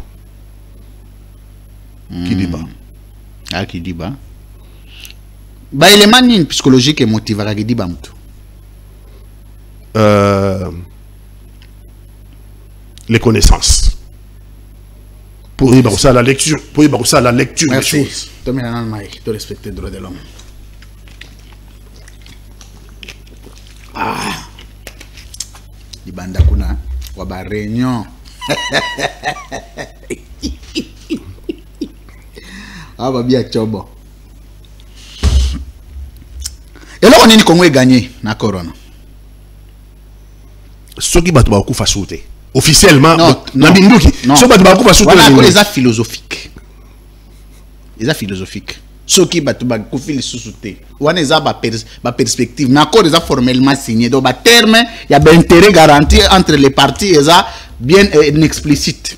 Qui débat. Ah qui débat. Ba élément ni psychologique et motivera qui débat mutu. Les connaissances. Pour y ça la lecture, pour y ça la lecture. Merci. Des choses. Toi maintenant Mike, tu respectes le droit de l'homme. Ah. Di banda kuna wa ba réunion. Ah ba bien chobo. Et là on est Congo gagné na corona. Ce qui va te faire sauter. Officiellement, non. Ce qui va te faire sauter. Voilà, les philosophiques. Les philosophiques. Ce qui va te faire sauter. On a ba perspective. Mais encore les formellement signé. Donc, ba terme, il y a un intérêt garanti entre les parties. Et ça, bien explicite.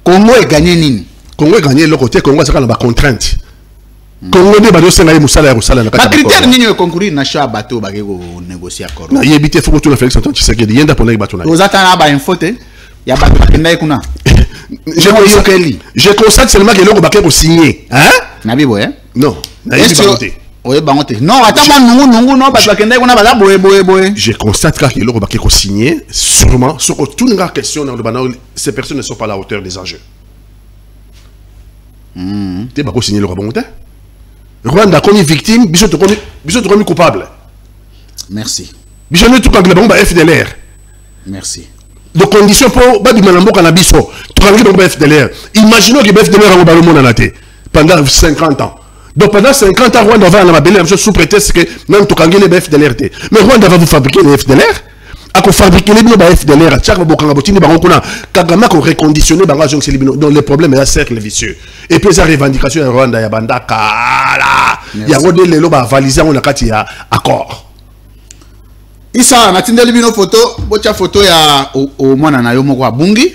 Congo est gagné nini. Congo est gagné le côté Congo c'est quand on a contrainte. Congo de bado senga musala na kati. Ba critère nini concourir na cha bateau ba ko négocier accord. Na yebité faut que tout le Félix Antoine Tshisekedi yenda pour na bateau na. Ozata ba info te. Ya bateau bakenda kuna. Je constate seulement que l'on va signer. Hein? Nabibo hein? Non. Non, attends, non, parce que je constate que l'on va signer sûrement sur toute une question dans le banal, ces personnes ne sont pas à la hauteur des enjeux. Tu vas signer le Rwanda. Rwanda comme victime, bisous comme coupable. Merci. Bisous tout comme le FDLR. Merci. De conditions pour Babi Malambo Canabiso, tu vas le FDLR. Imaginons que le FDLR va le monde en athée pendant 50 ans. Donc pendant 50 ans, Rwanda va la belle sous prétexte que même tu as le FDLR. Mais Rwanda va vous fabriquer le FDLR. À quoi fabriquer les FDLR, chaque bokanga botini barokuna, Kagama qu'on reconditionné bangage c'est donc le problème est un cercle vicieux. Et puis sa revendication de Rwanda ya banda kala. Il y a rodé les loba valiser on a kati ya accord. Issa na tindeli bino photo, bocha photo ya au mwana na yo moko a Bungi.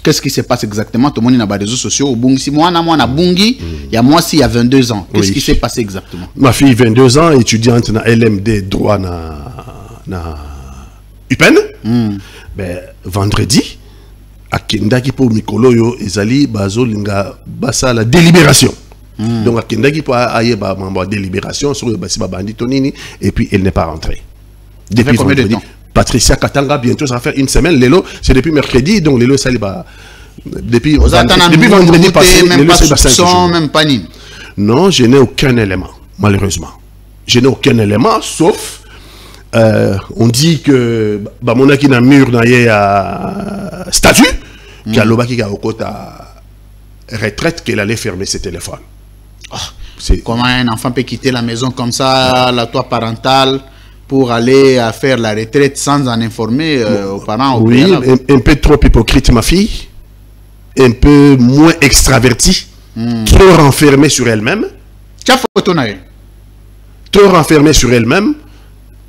Qu'est-ce qui se passe exactement? Tout le monde est dans les réseaux sociaux. Au Bungi, si moi, à Bungi, il y a moi, il y a 22 ans. Qu'est-ce qui s'est passé exactement? Ma fille, 22 ans, étudiante dans LMD droit na UPEN. Ben, vendredi, à Kendaki pour Mikolo, Ezali, Bazolinga, Bassa, la délibération. Donc, à Kendaki pour aller à délibération sur le Bassi Babandi Tonini, et puis elle n'est pas rentrée. Depuis combien de temps? Patricia Katanga, bientôt ça va faire une semaine. Lélo, c'est depuis mercredi, donc Lélo Saliba. Depuis vendredi passé, même pas soupçon, même pas ni. Non, je n'ai aucun élément, malheureusement. Je n'ai aucun élément, sauf on dit que mon qui n'a mur à statut qui a l'oba qui a au côté retraite qu'elle allait fermer ses téléphones. Comment un enfant peut quitter la maison comme ça, la toit parental, pour aller faire la retraite sans en informer aux parents? Oui, un peu trop hypocrite ma fille, un peu moins extravertie, trop renfermée sur elle-même. Trop renfermée sur elle-même,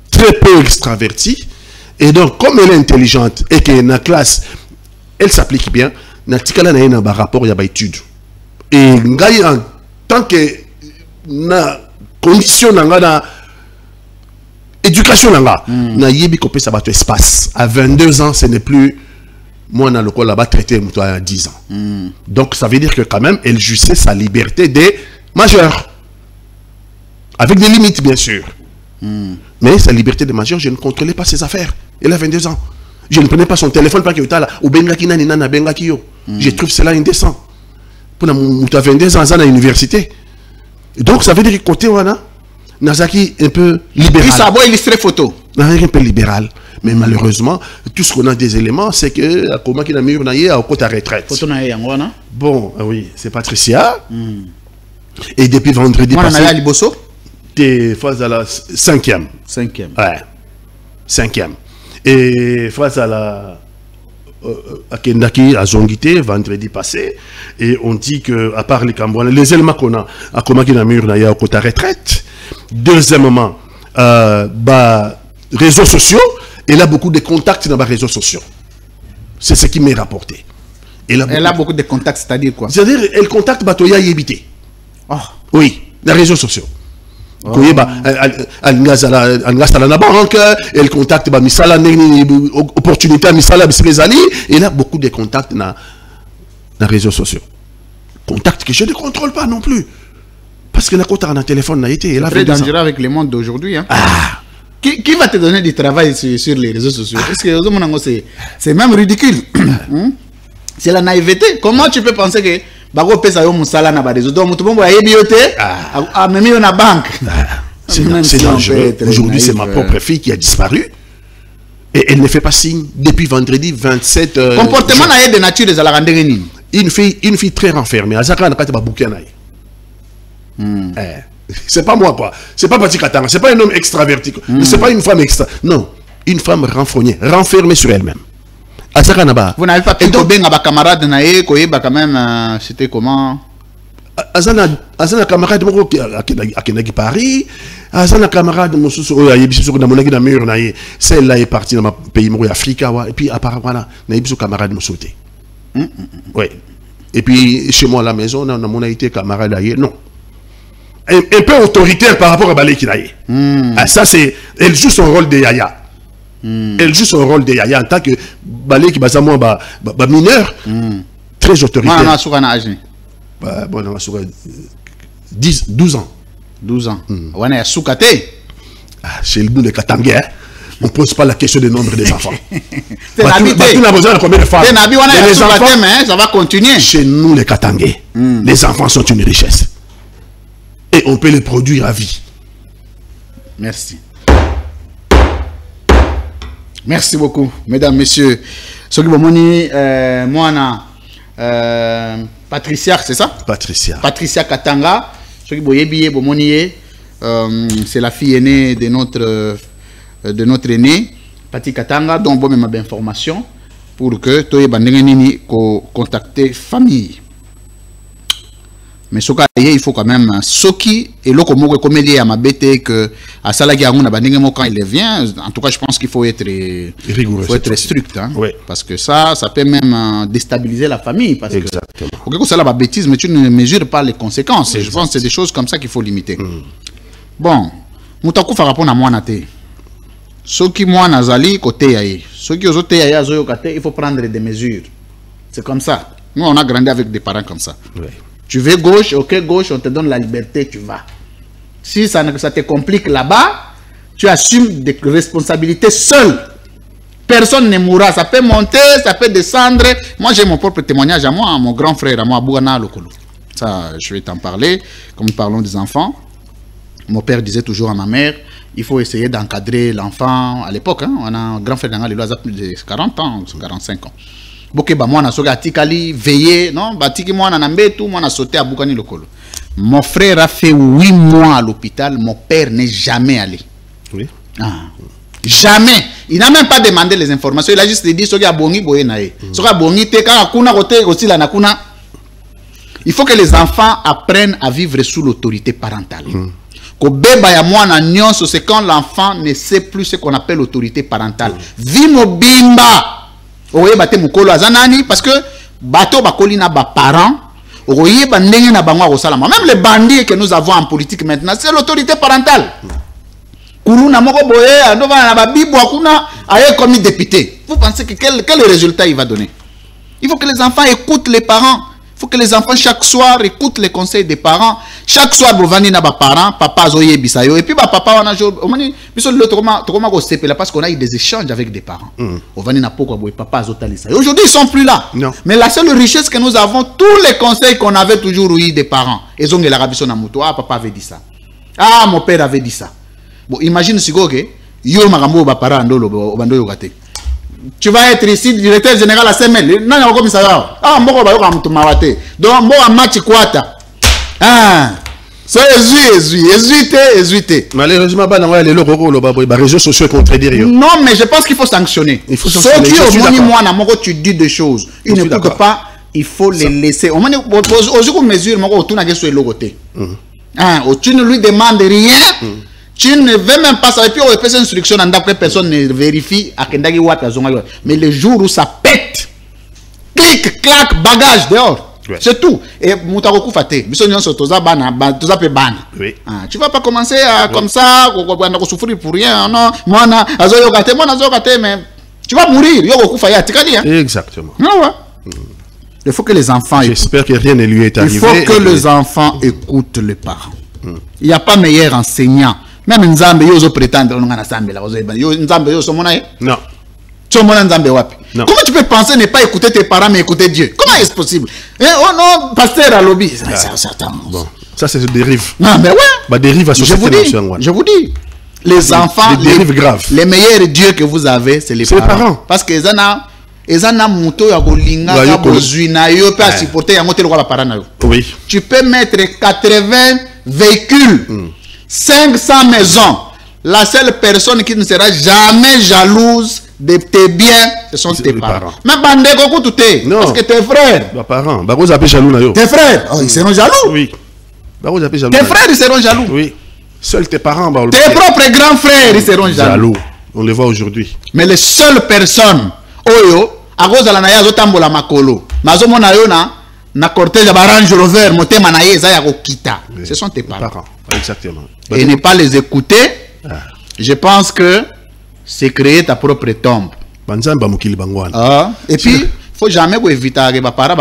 très peu extravertie. Et donc, comme elle est intelligente et qu'elle est dans la classe, elle s'applique bien, dans le rapport, il y a des études. Et en tant que na condition na éducation na yebi kopé ça va tout espace. À 22 ans, ce n'est plus moi dans le col là-bas traité à 10 ans. Donc ça veut dire que quand même elle jouissait sa liberté des majeurs. Avec des limites bien sûr. Mais sa liberté de majeur, je ne contrôlais pas ses affaires. Elle a 22 ans. Je ne prenais pas son téléphone parce que ou bengaki nani nana bengaki yo. Je trouve cela indécent. Pour na 22 ans à l'université. Donc ça veut dire que côté wana Nazaki un peu libéral. Ça va illustrer photo. Un peu libéral. Mais malheureusement, tout ce qu'on a des éléments, c'est que comment qu'il a mis au côté retraite. Photo na yangwana. Bon, oui, c'est Patricia. Et depuis vendredi passé. Moi, Liboso. T'es face à la 5e. 5e. Ouais. 5e. Et face à la à Kendaki, à Zongité, vendredi passé, et on dit que, à part les Cambouans, les éléments qu'on a, à comment qu'il a mis au côté retraite. Deuxièmement, réseaux sociaux, elle a beaucoup de contacts dans les réseaux sociaux. C'est ce qui m'est rapporté. Elle a beaucoup de contacts, c'est-à-dire quoi? C'est-à-dire, elle contacte Batoya Yébité. Oh. Oui, les réseaux sociaux. Elle contacte Misala, opportunité Misala, elle a beaucoup de contacts dans les réseaux sociaux. Contacts que je ne contrôle pas non plus. Parce que la côte a un téléphone n'a été. C'est très dangereux avec le monde d'aujourd'hui. Hein. Ah. Qui va te donner du travail sur les réseaux sociaux? Parce que c'est même ridicule. C'est la naïveté. Comment tu peux penser que Bago pesa yo musala na barezo donc mutu bombo ayebi yote a memi na banque. C'est dangereux. Aujourd'hui, c'est ma propre fille qui a disparu et elle ne fait pas signe depuis vendredi 27 comportement na de nature des alagandere nini. Une fille très renfermée. Azaka na kati ba bouquin na. C'est pas moi quoi. C'est pas Pati Katanga, c'est pas un homme extraverti. C'est pas une femme extra. Non, une femme renfermée sur elle-même. Vous n'avez pas pu tomber dans camarade nae koyeba quand même c'était comment? Azana camarade moko akenaki Paris, azana camarade mosusu oyo ayebiso sur na monaki na mur nae, celle-là est partie dans ma pays moko Afrika et puis apparemment voilà, na yebiso camarade mosuté. Oui. Et puis chez moi à la maison on a mon été camarade aye, non. Un peu autoritaire par rapport à Baleki nae. Ça c'est elle joue son rôle de yaya. Elle joue son rôle de yaya en tant que balai qui basa moi mineur très autoritaire. On a sur un âge. Bon on a sur 12 ans. 12 ans. On est soukate. Chez nous les Katangais, on ne pose pas la question du nombre des enfants. C'est l'habitude. On a besoin de combien de femmes? Les enfants, mais ça va continuer. Chez nous les Katangais, les enfants sont une richesse. Et on peut les produire à vie. Merci. Merci beaucoup, mesdames, messieurs. Ce que vous moi, Patricia, c'est ça? Patricia Katanga. Ce que vous c'est la fille aînée de notre aîné, Pati Katanga. Donc, bon, même information pour que tu aies contacter famille. Mais ce il faut quand même Soki et le comme il y a ma bête que à Salagi quand il vient, en tout cas je pense qu'il faut être rigoureux, faut être strict, hein, oui. Parce que ça peut même déstabiliser la famille parce exactement. Que ça la bêtise mais tu ne mesures pas les conséquences. Et je pense que c'est des choses comme ça qu'il faut limiter. Bon, mutaku fa rapport à moi naté. Soki moi nazali côté yaé. Soki aux autres yaé azoyo kate, il faut prendre des mesures. C'est comme ça. Nous on a grandi avec des parents comme ça. Oui. Tu veux gauche, ok, gauche, on te donne la liberté, tu vas. Si ça te complique là-bas, tu assumes des responsabilités seul. Personne ne mourra. Ça peut monter, ça peut descendre. Moi, j'ai mon propre témoignage à moi, à mon grand frère, à moi, à Bougana Lokolo. Ça, je vais t'en parler, comme nous parlons des enfants. mon père disait toujours à ma mère, il faut essayer d'encadrer l'enfant à l'époque. Hein, on a un grand frère d'Angal, il a plus de 40 ans, 45 ans. Boké ba moi na soga tikali veiller non ba tiki moi na mbetu moi na sauté à Bukani Lokolo. Mon frère a fait 8 mois à l'hôpital, mon père n'est jamais allé. Oui. Ah. Jamais. Il n'a même pas demandé les informations, il a juste dit soga bongi boye nae. Soga bongi te ka kuna kote aussi la nakuna. Il faut que les enfants apprennent à vivre sous l'autorité parentale. Ko beba ya mwana nyonso, c'est quand l'enfant ne sait plus ce qu'on appelle l'autorité parentale. Vimo bimba. Oye bate mukolo azanani parce que bato bakoli na ba parents, oye ba ndenge na bango rosalama. Même les bandits que nous avons en politique maintenant, c'est l'autorité parentale. Kuru na moko boye andova na ba bibo akuna aye comme député. Vous pensez que quel résultat il va donner? Il faut que les enfants écoutent les parents. Il faut que les enfants chaque soir écoutent les conseils des parents. Chaque soir, bovani na ba parents, papa zoye bisayo. Et puis ba papa on a joué. Parce qu'on a eu des échanges avec des parents. Ovani na poko boy papa zotalisa. Aujourd'hui ils sont plus là. Non. Mais la seule richesse que nous avons, tous les conseils qu'on avait toujours eu des parents. Ils ont la rabiso na moto. Ah papa avait dit ça. Ah mon père avait dit ça. Bon imagine si goge yo makambo ba parents ndolo bandoyo gate. Tu vas être ici directeur général à Semel. Non, non, comme ça. Ah, moi, je vais te mawate. Donc, moi, je match quoi? Ah, ça est malheureusement, les réseaux sociaux contredire. Non, mais je pense qu'il faut sanctionner. Il faut sanctionner. Tu dis des choses. Il ne peut pas. Il faut les laisser. Au moment où mesure, tu ne lui demandes rien. Tu ne veux même pas ça. Et puis, on fait cette instruction, personne ne vérifie. Mais le jour où ça pète, clic, clac, bagage dehors. Ouais. C'est tout. Et Moutaroku Fate, tu ne vas pas commencer à, comme ça, souffrir pour rien. Non, mais tu vas mourir. Exactement. Il faut que les enfants. J'espère que rien ne lui est arrivé. Il faut que les enfants écoutent les parents. Il n'y a pas meilleur enseignant. Même Nzambe yozo prétendre on a Nzambe là Nzambe yo somona non. Non. Comment tu peux penser ne pas écouter tes parents mais écouter Dieu? Comment est-ce possible? Oh non, pasteur à lobby. Bon, ça c'est une dérive. Non mais ouais. Bah dérive à je vous dis. Les enfants, les dérives graves. Les meilleurs dieux que vous avez, c'est les parents. Parce que ezana muto ya kolinga ka bozuina yo peut supporter yango te lokwa parents na yo. Oui. Tu peux mettre 80 véhicules. 500 maisons. La seule personne qui ne sera jamais jalouse de tes biens, ce sont tes parents. Même Bandeko Koutoute, parce que tes frères. Parents, tes frères, ils seront jaloux. Oui. Tes frères, ils seront jaloux. Oui. Seuls tes parents. Tes propres grands frères, ils seront jaloux. On les voit aujourd'hui. Mais les seules personnes, Oyo, à cause de la Naya Zotambola Makolo, Mazo Monayona, na cortège à Range Rover, Motema Naye, Zayako Kita. Ce sont tes parents. Exactement. Et ne pas les écouter, je pense que c'est créer ta propre tombe. Et puis, il ne faut jamais éviter que les parents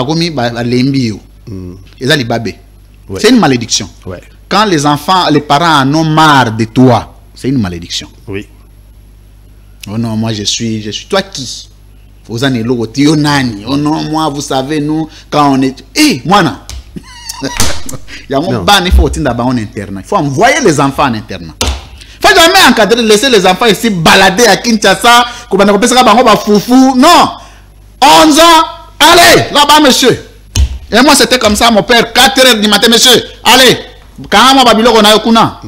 c'est une malédiction. Ouais. Quand les enfants, les parents en ont marre de toi, c'est une malédiction. Oui. Oh non, moi je suis toi qui? Vous en êtes là, oh non, moi vous savez, nous, quand on est. Eh, moi non. Il y a un ban, il faut en internat. Il faut envoyer les enfants en internat. Il faut jamais encadrer, laisser les enfants ici balader à Kinshasa, comme on appelle ça, foufou. Non. 11 ans, allez, là-bas, monsieur. Et moi, c'était comme ça, mon père, 4 heures du matin, monsieur. Allez, quand moi, Babylone, on a kuna.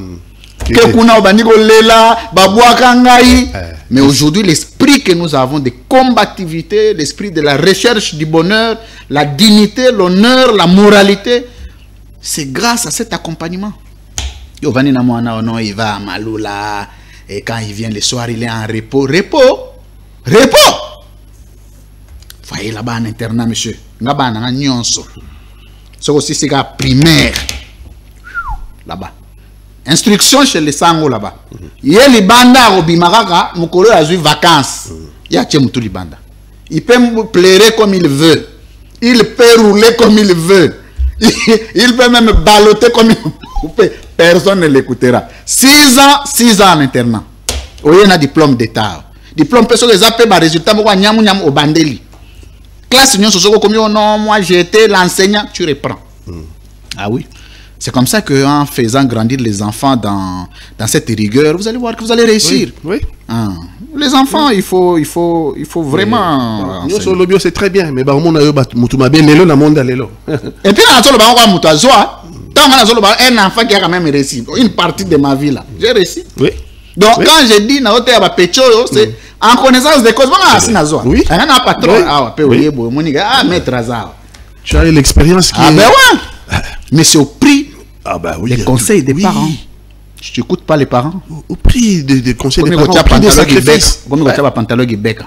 Mais aujourd'hui, l'esprit que nous avons de combativité, l'esprit de la recherche du bonheur, la dignité, l'honneur, la moralité, c'est grâce à cet accompagnement. Il va à Maloula, et quand il vient le soir, il est en repos. Repos! Voyez là-bas en internat, monsieur. Là-bas, on a nyonso. C'est aussi c'est primaire. Là-bas. Instruction chez les sango là-bas. Il y a les bandas au Bimaraka, Mukolo a eu vacances. Il y a Tchemoutou Libanda. Il peut pleurer comme il veut. Il peut rouler comme il veut. Il peut même balloter comme il veut. Personne ne l'écoutera. 6 ans en internat. Il y a un diplôme d'état. Diplôme, personne les appelle, résultat, au bandeli. Classe, non, moi j'ai été l'enseignant, tu reprends. Ah oui. C'est comme ça qu'en faisant grandir les enfants dans cette rigueur, vous allez voir que vous allez réussir. Oui. Hein. Les enfants, il faut vraiment... Le bio, c'est très bien, mais bah, on a eu le monde à l'élo. Et puis, un enfant qui a quand même réussi. Une partie de ma vie là, j'ai réussi. Oui. Donc, quand je dis c'est en connaissance des causes. Oui. Tu as l'expérience qui est... ben ouais. Mais c'est au prix des conseils des parents. Je t'écoute pas les parents. Au prix des conseils des parents, au prix des sacrifices. Comme le pantalon qui bec.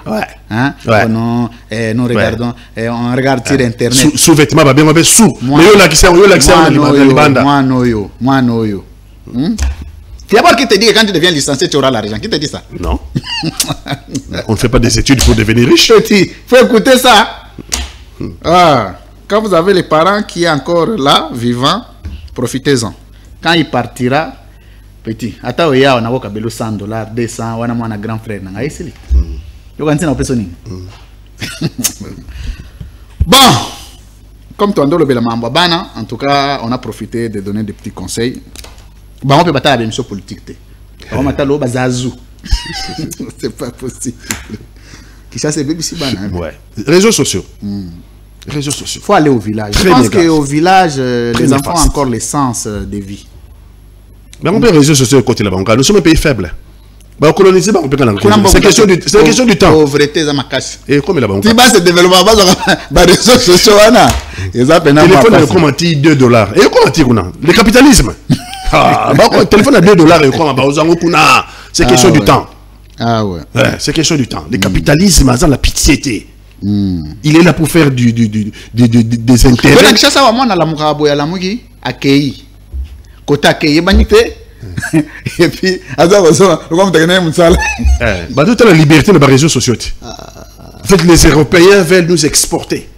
Hein? Non, nous regardons, on regarde sur Internet. Sous-vêtements, bien, sous. Mais yo l'accès, moi noyo. C'est d'abord qui te dit que quand tu deviens licencié, tu auras l'argent. Qui te dit ça? Non. On ne fait pas des études pour devenir riche. Il faut écouter ça. Quand vous avez les parents qui sont encore là, vivants, profitez-en. Quand il partira, petit, attends, on a $100, 200, on a un grand frère. Bon, comme tu as dit, en tout cas, on a profité de donner des petits conseils. Bon, on peut pas une émission politique. On va mettre c'est pas possible. Qui ça, c'est BBC Bana. Ouais. Réseaux sociaux. Réseaux sociaux. Il faut aller au village. Je pense qu'au village, les enfants ont encore l'essence de vie. Mais on peut les réseaux sociaux côté là-bas. Nous sommes un pays faible. On colonise, on peut c'est question du temps. Pauvreté, ça m'a cassé. Et comme là-bas, tu vas se développer dans les réseaux sociaux. Téléphone, comment $2. Et comment dire le capitalisme. Téléphone à $2 et comment c'est question du temps. Ah ouais. C'est question du temps. Le capitalisme, la pitié. Il est là pour faire des intérêts. Et puis, toute la liberté dans les réseaux sociaux. En fait, les Européens veulent nous exporter.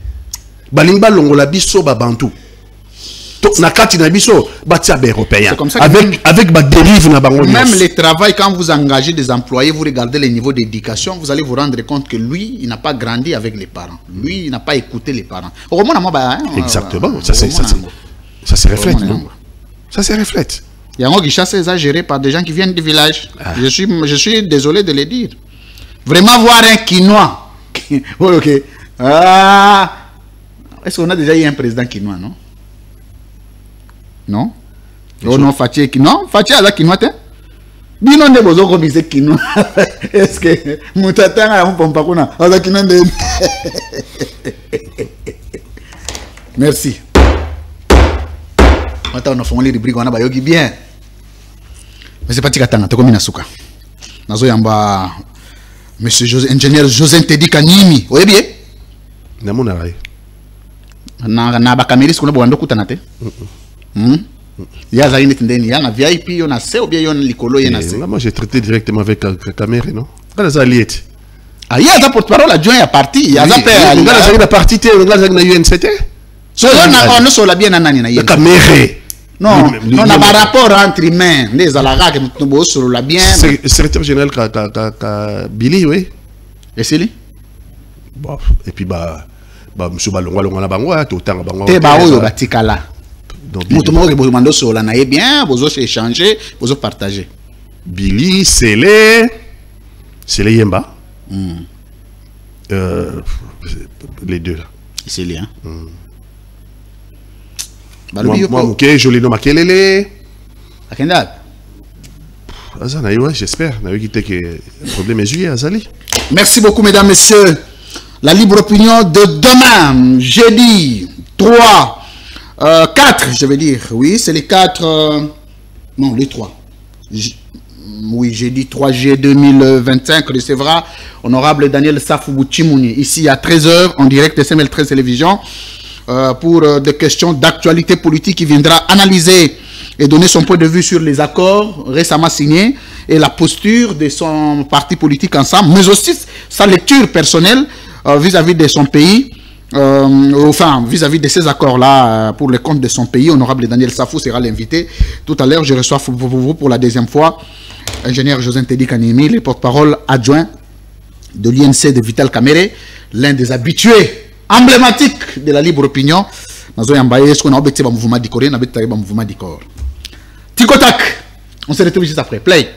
Balimba longola biso babantu. Avec ma dérive. Même le travail, quand vous engagez des employés, vous regardez les niveaux d'éducation, vous allez vous rendre compte que lui, il n'a pas grandi avec les parents. Lui, il n'a pas écouté les parents. Exactement. Ça se reflète. Ça se reflète. Il y a un qui chasse exagéré par des gens qui viennent du village. Je suis désolé de le dire. Vraiment voir un quinois. Ok. Est-ce qu'on a déjà eu un président quinois, non? Non? Oh non, Fatih qui non, Fatih a la quinoa te. Bino ne bozo ko bise quinoa. Est-ce que mutata a un pompa kuna? Ala quinoa de. Merci. Attends, on a fait les rubriques, on a bayogi bien. Mais c'est pas tikatanga, te comme nasuka. Nazo yamba monsieur ingénieur José Ntedi Kanimi. Oye bien? Namona rai. Na ba caméris kuna bwando kutanate. Il y a un VIP, il y a un C ou bien il y a un licolo. Moi j'ai traité directement avec la caméra, non? Il y a un porte-parole adjoint à parti. Il y a un parti, il y a un UNCT. On ne bien la caméra. Non, on a un rapport entre humains. Les alagas qui nous sur la bien. Secrétaire général Billy, oui. Et c'est lui? Et puis, monsieur Balongwa, tout le temps, partager. Billy, c'est Yemba. Les deux là. C'est lui, hein. Moi, ok, je l'ai nommé Makelele. J'espère. Le problème est juillet, Azali. Merci beaucoup, mesdames, messieurs. La libre opinion de demain, jeudi 3. 4, je veux dire. Oui, c'est les 4. Non, les 3. Oui, j'ai dit 3 juillet 2025 recevra honorable Daniel Safou Chimouni ici à 13h en direct de SML13 Télévision pour des questions d'actualité politique. Il viendra analyser et donner son point de vue sur les accords récemment signés et la posture de son parti politique ensemble, mais aussi sa lecture personnelle vis-à-vis de son pays. Enfin, vis-à-vis de ces accords-là, pour le compte de son pays, honorable Daniel Safou sera l'invité. Tout à l'heure, je reçois pour vous pour la deuxième fois ingénieur José Ntedi Kanimi, le porte-parole adjoint de l'INC de Vital Kamere, l'un des habitués emblématiques de la libre opinion. Nazo yambaye est-ce qu'on a obéti ba mouvement du Coréen, na bête ba mouvement du corps. Tico tac. On se retrouve juste après. Play.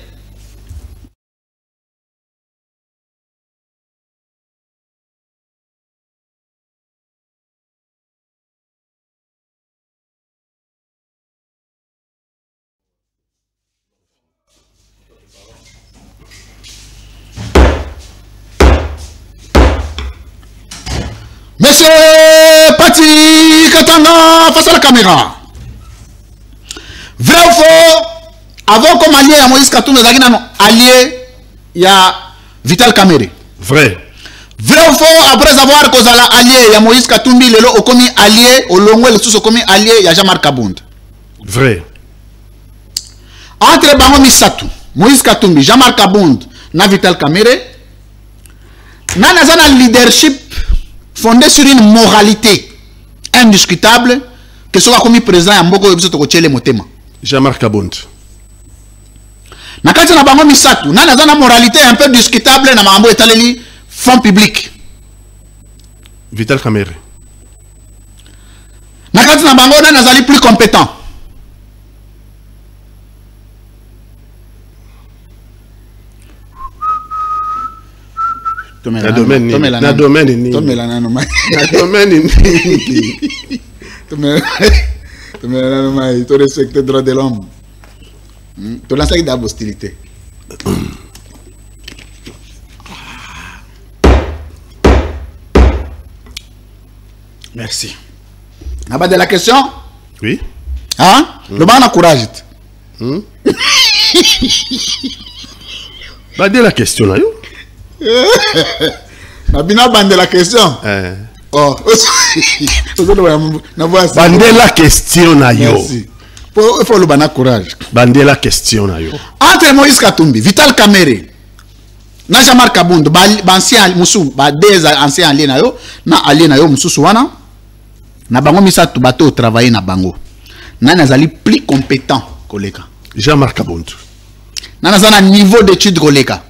Monsieur Pati Katanga face à la caméra. Vrai ou faux? Avant comme allié à Moïse Katumbi, allié, il y a Vital Kamerhe. Vrai. Vrai ou faux? Après avoir causé allié, il y a Moïse Katumbi, le lot commis allié, au long le sous commis allié, il y a Jean-Marc Kabound. Vrai. Entre Bango Misatou, Moïse Katumbi, Jean-Marc Kabound, na Vital Kamerhe, na un leadership fondé sur une moralité indiscutable que soit commis président à Mboko Yobso Tokochele Motema. Jean-Marc Kabound. Na kati na bango misatu, na nazana moralité un peu discutable na mambo etaleli fonds public. Vital Kamerhe. Na kati na bango na nazali plus compétent. Na domaine ni. Na domaine ni. Tomela na no mai. Na domaine ni. Tomela na no mai. To respecter droit de l'homme. To lancer avec d'hostilité. Merci. Naba de la question? Oui. Hein? Le ban a courage. Bah de la question là yo. Nabina bande la question. Oh. Bande la question na yo. Merci. Il faut le ban a courage. Bande la question na yo. Entre Moïse Katumbi, Vital Kamerhe, na Jean-Marc Kabound, ancien Moussou, des anciens alliés na yo, na alliés na yo Moussou Souana, na bango misatu bato travailler na bango. Na nazali plus compétent koleka. Jean-Marc Kabound. Na nazana niveau d'étude koleka.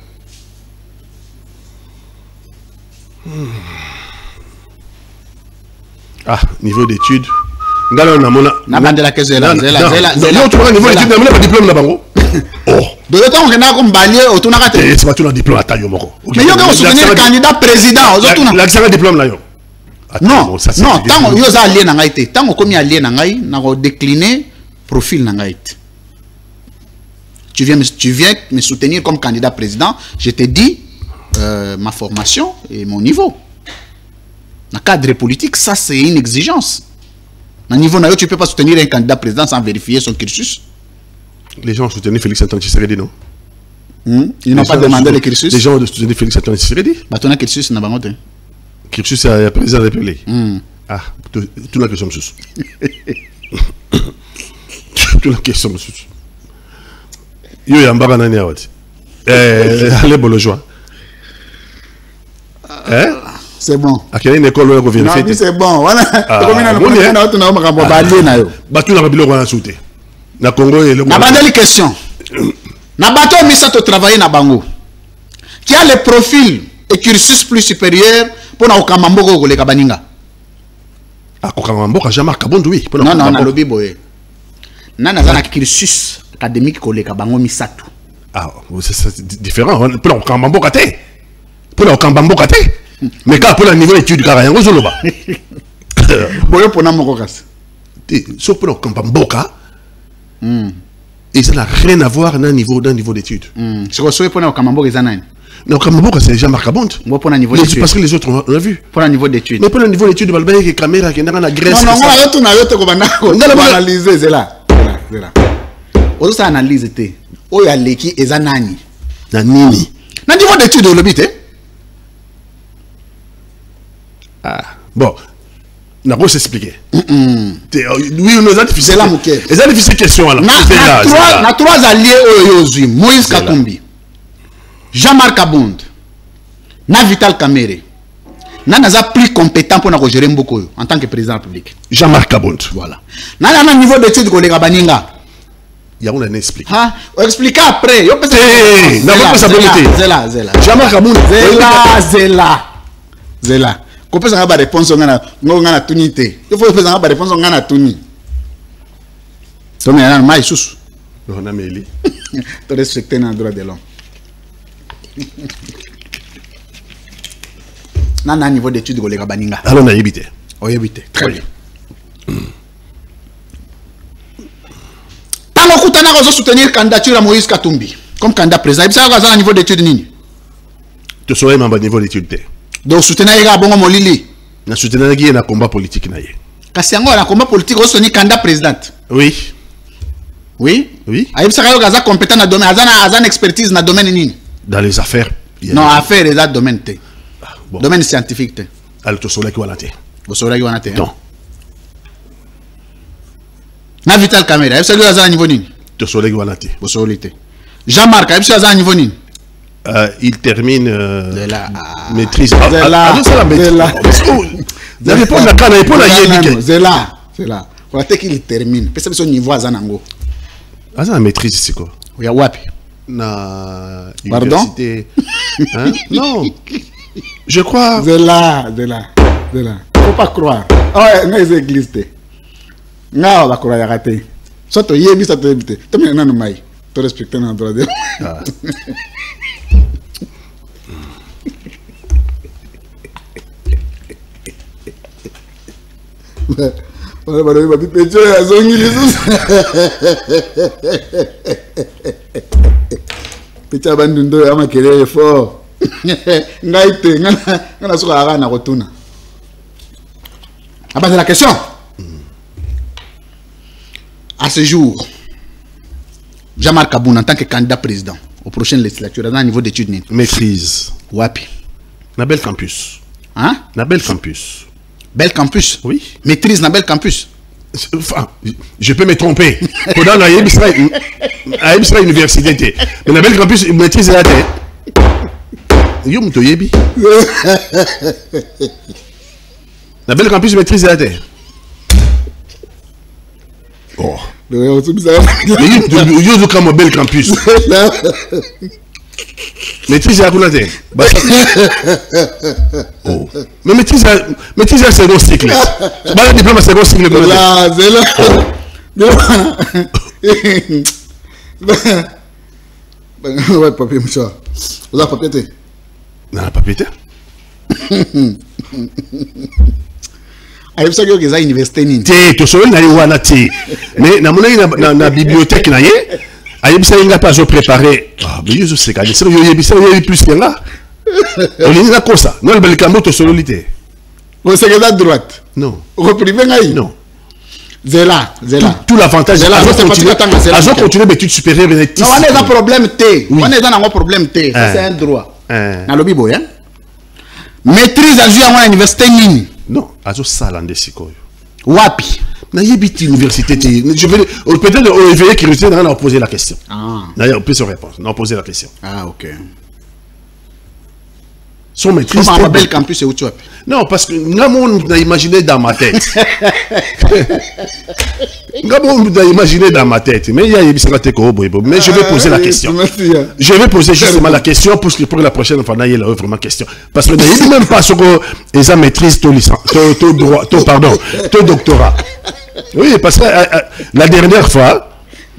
Ah, niveau d'étude. Ngalo na mona. Na bande la question là. Non, tu vois niveau d'étude, na pas diplôme na bango. Oh. De le temps on a comme balier autour na kate. C'est pas tout un diplôme à taille moko. Mais yo ko soutenir candidat président, autour na. L'accent diplôme là yo. Non, non, tant yo za allié na ngai te. Tant comme allié na ngai, na ko décliner profil na ngai. Tu viens me soutenir comme candidat président, je te dis ma formation et mon niveau. Dans le cadre politique, ça c'est une exigence. Dans le niveau, tu ne peux pas soutenir un candidat président sans vérifier son cursus. Les gens ont soutenu Félix Antoine Tshisekedi, non? Ils n'ont pas demandé le cursus. Les gens ont soutenu Félix Antoine Tshisekedi. Bah, ton cursus n'a pas monté. Cursus, c'est le président de la République. Ah, tout la question, monsieur. Tout la question, monsieur. Yo yambara nani awati. Allez Bolojoa. Hein? C'est bon. À quelle école on revient faire? C'est bon. Voilà. Comme na on a tuna makambo balé na yo. Batu na bilo wana souté. Na Congo et le Na bandeli question. Na bato misato travailler na bango. Qui a le profil et cursus plus supérieur pour na okamamboko ko le kabaninga. Ah okamamboko Jean-Marc Kabound oui. Non non na lobi boye. Nana zana cursus académique ko le kabango misato. Ah c'est différent. Pour okamamboko te. Pour okamamboko te. Mais quand pour le niveau d'études karayango zoloba. Boye pona moko kasi. Sauf pour okamamboko. Et ça n'a rien à voir dans le niveau d'études. C'est quoi ça pour okamamboko ezana? Non, Kamamboko, c'est Jean-Marc Kabound. Parce que les autres, on l'a vu. Pour un niveau d'études. Mais pour un niveau d'études, il y a une caméra qui est dans la Grèce. Non, on a analysé, c'est là. On a analysé. On a l'équipe et Zanani. Nanini. Dans le niveau d'études, on le bite. Ah, bon. On a beau s'expliquer. Oui, on a difficile. C'est là, Mouké. C'est la difficile question. On a trois alliés, Moïse Katumbi, Jean-Marc Kabound, na Vital Kamerhe, naza plus compétent pour gérer Mboko en tant que président de la République. Jean-Marc Kabound. Voilà. Nana un niveau d'études qu'on les baninga. Il y a un explique. Ah, expliquer après. Yo peut Zela. Jean-Marc Kabound. Zela. Ko pesa ba réponse ngana tunité. Il faut pesa ba réponse ngana tuni. To me na mai susu. On a mêlé. To respecter na droit de l'homme. Na niveau d'étude golega baninga. Alors on a évité. On a évité. Très bien. Tant que tu as soutenir candidature à Moïse Katumbi comme candidat président, ça va à niveau d'étude nini. Tu serais même à niveau d'étude. Donc soutenir les gars bon molili. Na soutenir qui est na combat politique na yé. Kasi yango na combat politique au soutenir candidat président. Oui. Oui. Oui. Aïe ça ka gaza compétent na domaine, azana expertise na domaine nini. Dans les affaires. Non, affaires les domaine té. Bon. Domaine scientifique té. Alors tu serais qui wala té. Bo serais qui wana té. Non. Na Vital Caméra, aïe ça ka gaza niveau nini. Tu serais qui wala té. Bo serais té. Jean-Marc, aïe ça gaza niveau nini. Il termine maîtrise. C'est là. C'est là. C'est là. Pour qu'il termine. Parce que son niveau à Zanango. Ah, ça maîtrise, c'est quoi? Oui, à Wapi. Na université. Hein? Non. Je crois. C'est là. C'est là. C'est là. Faut pas croire. Ah ouais, les églises. Non, on va croire à rater. Soit tu y es, soit tu es évité. Tu me n'en as tu respectes un droit de. Pecha bandundo ya makelele fort. Ngaite ngana soka ara na rotuna. Ah bah c'est la question. À ce jour, Jean-Marc Aboun en tant que candidat président aux prochaines législatures à un niveau d'études maîtrise. Wapi. Nabel Campus. Hein? Nabel Campus. Bel Campus. Oui. Maîtrise Nabel Campus. Enfin, je peux me tromper. Pendant la Yébisra université. Mais Nabel Campus maîtrise la tête. Yom to Yébi. Nabel Campus maîtrise la tête. Oh. Mais yo zo comme Bel Campus. Maîtrise la couleur. Oh. Mais maîtrise la second cycle. Bah, diplôme à second cycle. Là, c'est là. Ouais, papier, monsieur. Vous avez papier? Non, papier. Aïe, ça que ça université ni. Té, tu sais na wana té. Mais na mona na bibliothèque na yé. Aïe, ça inga pas préparé. Ah, mais je sais que ça y plus que là. On est là comme ça. Non, le Belcambo to sololité. Vous c'est que droite. Non. Reprimé ngaï. Non. Zela. Tout l'avantage. Azo continuer d'études supérieures. Non, on est dans problème T. On est dans un problème T. Ça c'est un droit. Na lobby boy hein. Maîtrise à jouer à l'université nini. Non, azo salande sikoyo. Wapi. Na yebiti université je vais peut-être au éveiller curiosité on a posé la question. Ah. D'ailleurs on peut se répondre. On a posé la question. Ah OK. Son maîtrise. Comment Bel Campus et où tu as? Non, parce que Ngamon a imaginé dans ma tête. Ngamon a imaginé dans ma tête. Mais il y a mais je vais poser la question. Je vais poser justement la question pour la prochaine fois. Il y a vraiment question. Parce que il n'y a même pas ce que les maîtrise ton licence, ton droit, ton doctorat. Oui, parce que la dernière fois,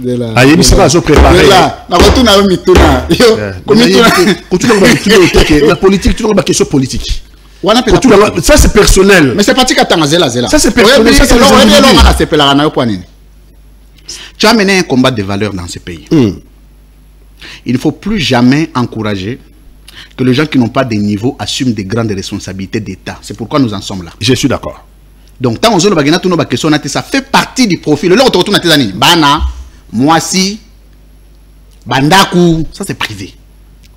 il sera préparé. La politique, tu as une question politique. Ça c'est personnel. Mais c'est pas Zela. Ça c'est personnel. Tu as mené un combat de valeurs dans ce pays. Il ne faut plus jamais encourager que les gens qui n'ont pas de niveau assument des grandes responsabilités d'État. C'est pourquoi nous en sommes là. Je suis d'accord. Donc, tant que ça fait partie du profil. Le retour à tes années. Bana, Moisi, Bandaku, ça c'est privé.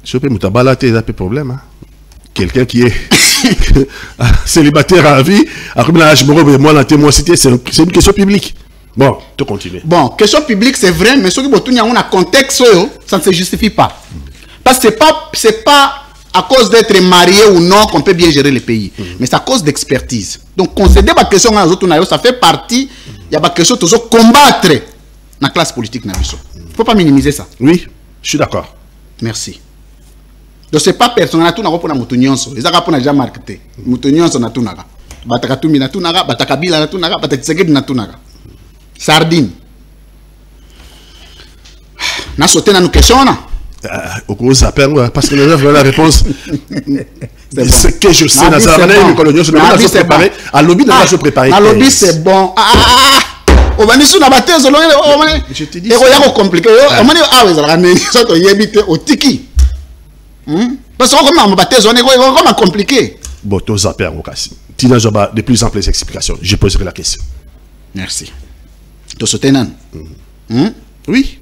Je peux me balater, ça peu problème. Hein? Quelqu'un qui est célibataire à vie, c'est une question publique. Bon, tu continues. Bon, question publique, c'est vrai, mais ce qui est un contexte, ça ne se justifie pas. Parce que ce n'est pas à cause d'être marié ou non qu'on peut bien gérer le pays. Mais c'est à cause d'expertise. Donc, concéder la question, ça fait partie, il y a une question de combattre la classe politique. Il ne faut pas minimiser ça. Oui, je suis d'accord. Merci. Donc c'est pas personnel, tout n'a pas mutu nyonso. Ils ont pas déjà marketé. Mutu nyonso na tunaka. Bataka tumi na tunaka, bataka bila na tunaka, bataka tsegedi na tunaka. Sardine. Na sauté na nous question na. Au cours ça parce que nous avons la réponse. C'est que je sais, c'est préparé. À lobby, on se préparer. À lobby, c'est bon. On va nous sur la bataille, je te dis. C'est compliqué. On va dire, ah oui, ça va y habiter au tiki. Parce que comme on bataille, on est vraiment compliqué. Bon, tu as perdu, tu n'as pas de plus amples explications. Je poserai la question. Merci. Tu sauté nan? Oui.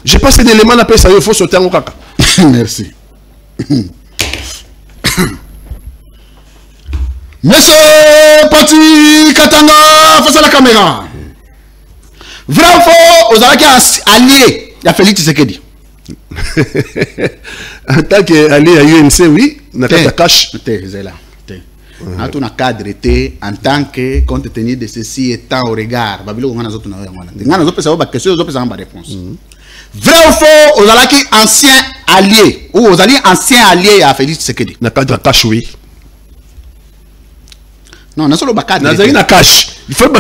J'ai pas ces éléments d'appel, ça il faut sauter en caca. Merci. Monsieur Pati Katanga, face à la caméra. Vrai ou faux, aux alliés, il y a Félix Tshisekedi. En tant qu'allié à UNC, oui, n'a pas de cash. C'est là. En tout cadre, en tant que compte tenu de ceci étant au regard, Babylon, on a d'autres réponse. Vrai ou faux, aux alliés anciens alliés, ou aux alliés anciens alliés à Félix Tshisekedi. N'a pas de cash, oui. Non, non, seulement cadre. Il faut que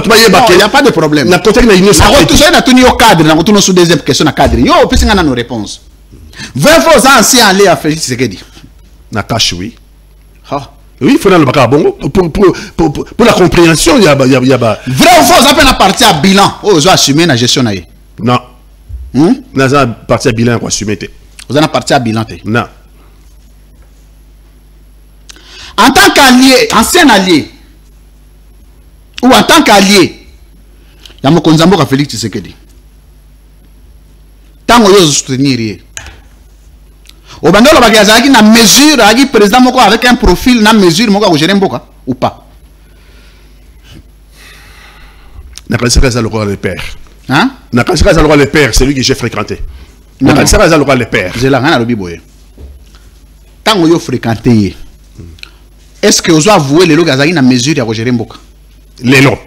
il n'y a pas de problème. Na côté na union cadre, na retourne sur deuxième question na cadre. Yo, on peut s'en nos réponses. Vrai ou faux, anciens alliés à Félix Tshisekedi. Na cash, oui. Oui, il faut le bac bongo pour la compréhension, il y a vrai ou faux, ça fait la partie à bilan. Oh, je vais assumer la gestion naïe. Non. Na partie à bilan quoi assumer. Vous avez partie à bilan té. Non. En tant qu'allié, ancien allié ou en tant qu'allié, il y a mon konzambo ka Félix Tshisekedi. Tant que vous soutenir. Au bandolo bagazaki na mesure agi président moko avec un profil na mesure moko ko gérer mboka ou pas. Na kanisa za lokwa le père. Hein? Na kanisa za lokwa le père, c'est lui que j'ai fréquenté. Na kanisa za lokwa le père. Je la ngana lobi boye. Tant que vous fréquenté. Est-ce que vous avouez les logazaki na mesure ya ko gérer mboka? Les lots.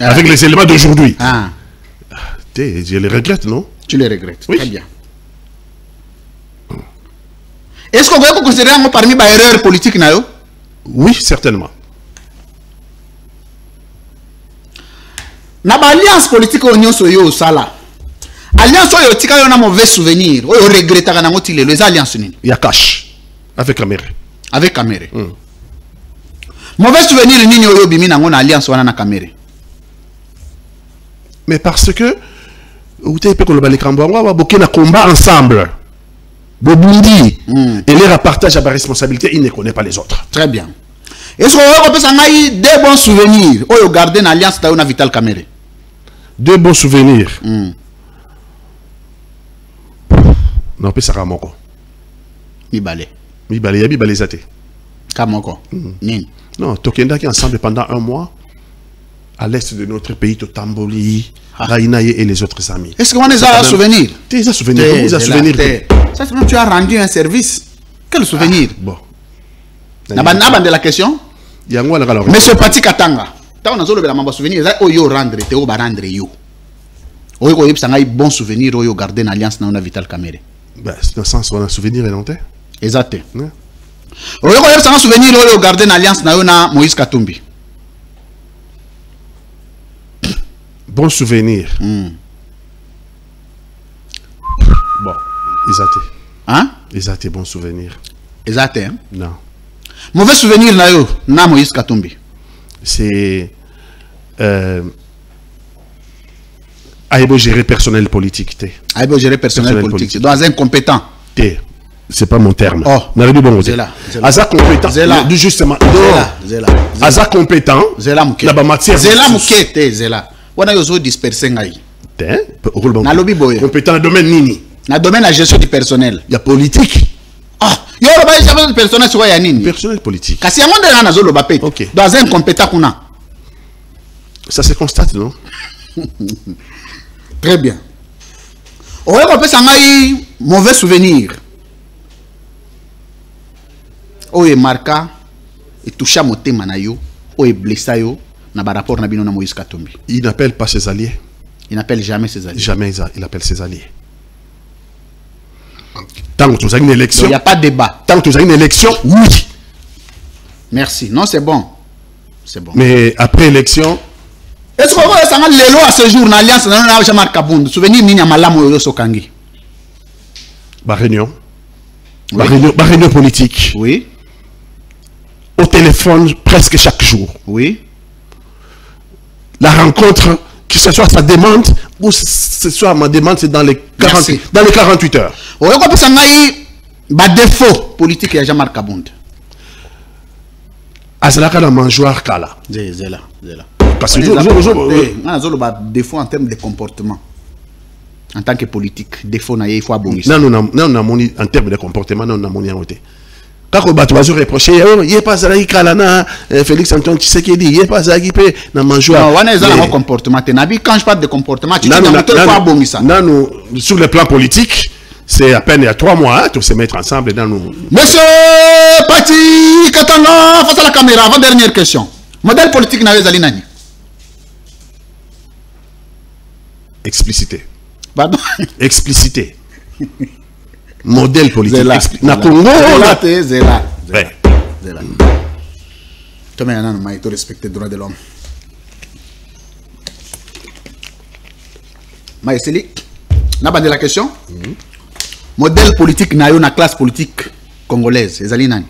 Avec les éléments d'aujourd'hui. Ah. Je les regrette, non? Tu les regrettes. Oui. Très bien. Est-ce qu'on peut considérer parmi les erreurs politiques? Oui, certainement. Dans l'alliance politique, on y a sala. Alliance, on a un mauvais souvenir. On regrette les alliances. Il y a cash. Avec Caméré. Avec Caméré. Mauvais souvenir, il y a une alliance avec Caméré. Mais parce que, vous savez que les Cambouans ont combat ensemble. Bobundi, et leur partage à la responsabilité, il ne connaît pas les autres. Très bien. Est-ce qu'on peut s'en des bons souvenirs? Ou garder une alliance avec Vital Caméré? Deux bons souvenirs. Non, pas ça Ramoko. Mibale. Mibale, ya Mibale zate. Kamoko. Non, Tokenda qui ensemble pendant un mois à l'est de notre pays, Totamboli, Rainaye et les autres amis. Est-ce qu'on a un souvenir? Des souvenirs. Ça, c'est tu as rendu un service. Quel souvenir? Bon. N'a de la question? Monsieur Pati Katanga. Tu as un souvenir. Tu as rendre. Tu as rendre. Tu as un bon souvenir. Tu as gardé une alliance dans Vital Caméré. Dans le sens où on a un souvenir. Exact. Tu as un souvenir. Tu as gardé une alliance dans Moïse Katumbi. Bon souvenir. Bon. Exact. Hein? Exact, bon souvenir. Exact, hein? Non. Mauvais souvenir, na Moïse Katumbi. C'est... Aïbo gérer personnel politique. Aïbo gérer personnel politique. Dans un compétent. C'est pas mon terme. Oh. C'est là. Aza compétent. Zela. Justement. Zela. Aza compétent. Zela mouké. Zela mouké. Zela. On a eu dispersé. Na lobby boy. Compétent dans le domaine nini. Dans le domaine de la gestion du personnel. Il y a politique. Ah, il y a la gestion du personnel sur Yanini. Personnel politique. Kasi ya monde na zolo bapé. OK. Dans un compétent qu'on a. Ça se constate, non? Très bien. On peut s'en mauvais souvenir. Oye marqué et touché à mon thème na yo, oye blessé yo na ba rapport na bino na Moïse Katumbi. Il n'appelle pas ses alliés. Il n'appelle jamais ses alliés. Jamais il appelle ses alliés. Tant que tu as une élection. Il n'y a pas de débat. Tant que tu as une élection, oui. Merci. Non, c'est bon. C'est bon. Mais après élection. Est-ce qu'on va savoir les lois à ce jour, l'alliance, n'a jamais Kabound. Souvenir, Nini Malamo Sokangi. Réunion. Oui. Réunion politique. Oui. Au téléphone presque chaque jour. Oui. La rencontre, que ce soit sa demande ou ce soit ma demande, c'est dans les 48 heures. On a compris ça, il défaut politique et Jean-Marc Kabound. Azalaka na mangeoire kala. Zela. Parce que on a défaut en termes de comportement. En tant que politique, défaut il faut abonner. Non, en termes de comportement, non, on a monté. Quand on va reprocher, il n'y a pas Zalaï Kalana, Félix Antoine Tshisekedi, il n'y a pas Zalaï Pe, na mangeoire. Non, on est dans le comportement. Quand je parle de comportement, tu dis qu'il faut abonner ça. Non, sur le plan politique, c'est à peine il y a 3 mois, tous se mettre ensemble dans nous. Monsieur Pati Katanga, face à la caméra, avant-dernière question. Modèle politique n'a pas Nani. Explicité. Pardon? Explicité. Modèle politique. Na Congo, Zela. Tu as respecté le droit de l'homme. Maïseli, n'a pas de la question? Modèle politique n'a eu une classe politique congolaise. Ezali nani?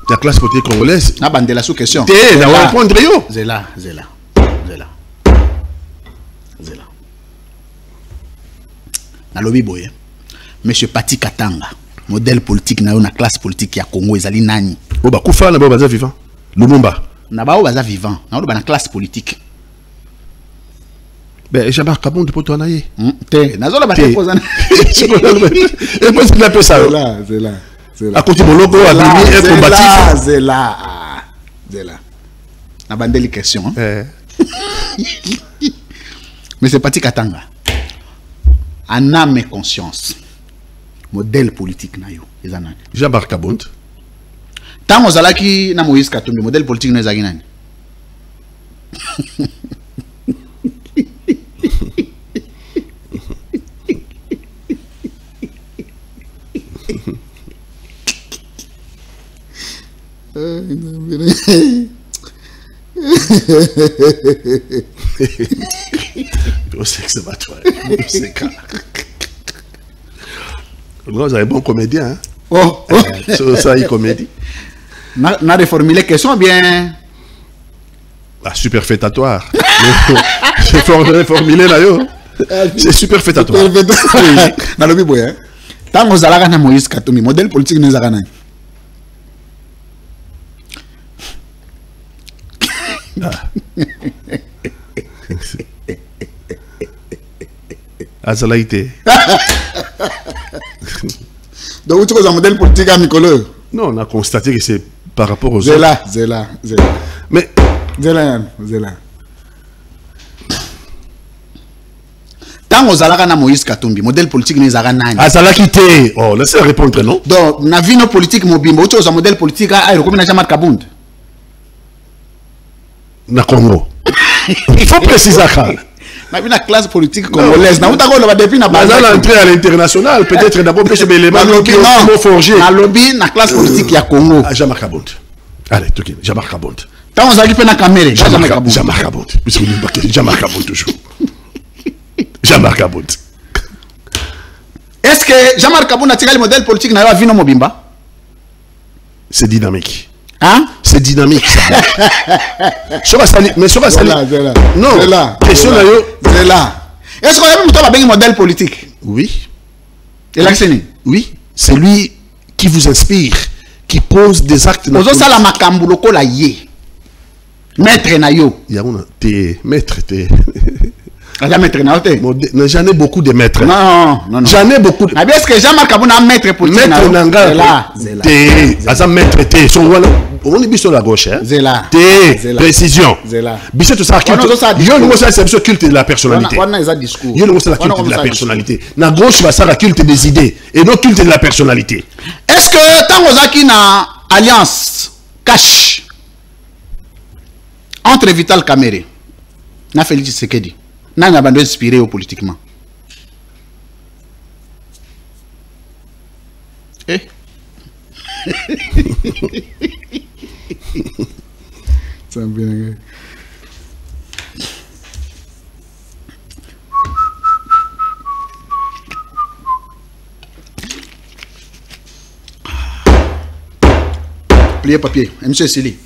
La classe politique congolaise. N'a pas de la sous-question. T'es, on va répondre yo. Zela. Na lobi boye. Monsieur Pati Katanga, modèle politique n'a eu une classe politique ya Congo. Ezali nani? Oba Koufa na baza vivant. Lumumba. Na ba baza vivant. Na ba na classe politique. Ben, Jean-Marc Kabound pour toi naïe. T'es, nazola ba te posa. Et moi c'est la peu ça. Zela. À côté mon logo a mis un combatif. Zela. Na bandeli question. Mais c'est Pati Katanga. En âme et conscience. Modèle politique na yo. Jean-Marc Kabound. Tant aux alaki na Moïse Katumbi, modèle politique na ezaki nani? C'est pas toi. C'est car. Vous avez bon comédien. Ça, il comédie. Na reformuler question bien. Superfétatoire. C'est reformulé là, yo. C'est superfétatoire. Na lobi boye. Tant aux alaka na Moïse Katumbi, modèle politique na ezaka nani? Azalaïté. Donc tu as un modèle politique à Mikolo? Non, on a constaté que c'est par rapport aux Zela. Mais Zela. Tant aux alaka na Moïse Katumbi, modèle politique na ezaka nani? Azalaïté. Oh, laissez répondre non. Donc na vie nos politique mobimbo, tu as un modèle politique à recommande na Jean-Marc Kabound. Na Congo. Il faut préciser ça. Na une classe politique congolaise. Na utako le depuis na base l'entrée à l'international, peut-être d'abord pêcher les éléments qui ont forgé. Na lobby na classe politique ya Congo. Jean-Marc Kabound. Allez, tout Jean-Marc Kabound. Tant on a dit na caméra. Jean-Marc Kabound. Puisque nous pas Jean-Marc Kabound toujours. Jean-Marc Kabound. Est-ce que Jean-Marc Kabound a tiré le modèle politique na yo Vino Mobimba? C'est dynamique. Hein? C'est dynamique. Mais sur la salle. Non. Question là. Est-ce qu'on a un modèle politique? Oui. Et l'accès? Oui. C'est lui qui vous inspire, qui pose des actes. Ozo sala makambu lokola ye. Maître na yo. Yaouna, t'es maître, t'es. J'en ai beaucoup de maîtres. Non. J'en ai beaucoup. Mais est-ce que Jean-Marc Kabound a maître politique? Maître Nanga. T'es. Maître, t'es. On est bien la gauche. T'es. Précision. Bissot, tout ça. Yo, nous, c'est le culte de la personnalité. Yo, nous, c'est la culte de la personnalité. La gauche, c'est la culte des idées. Et non culte de la personnalité. Est-ce que tant que na alliance cash entre Vital Kamerhe na Félix Tshisekedi? n'a pas inspiré politiquement. Eh? Ça me fait... Plier papier, monsieur Sili.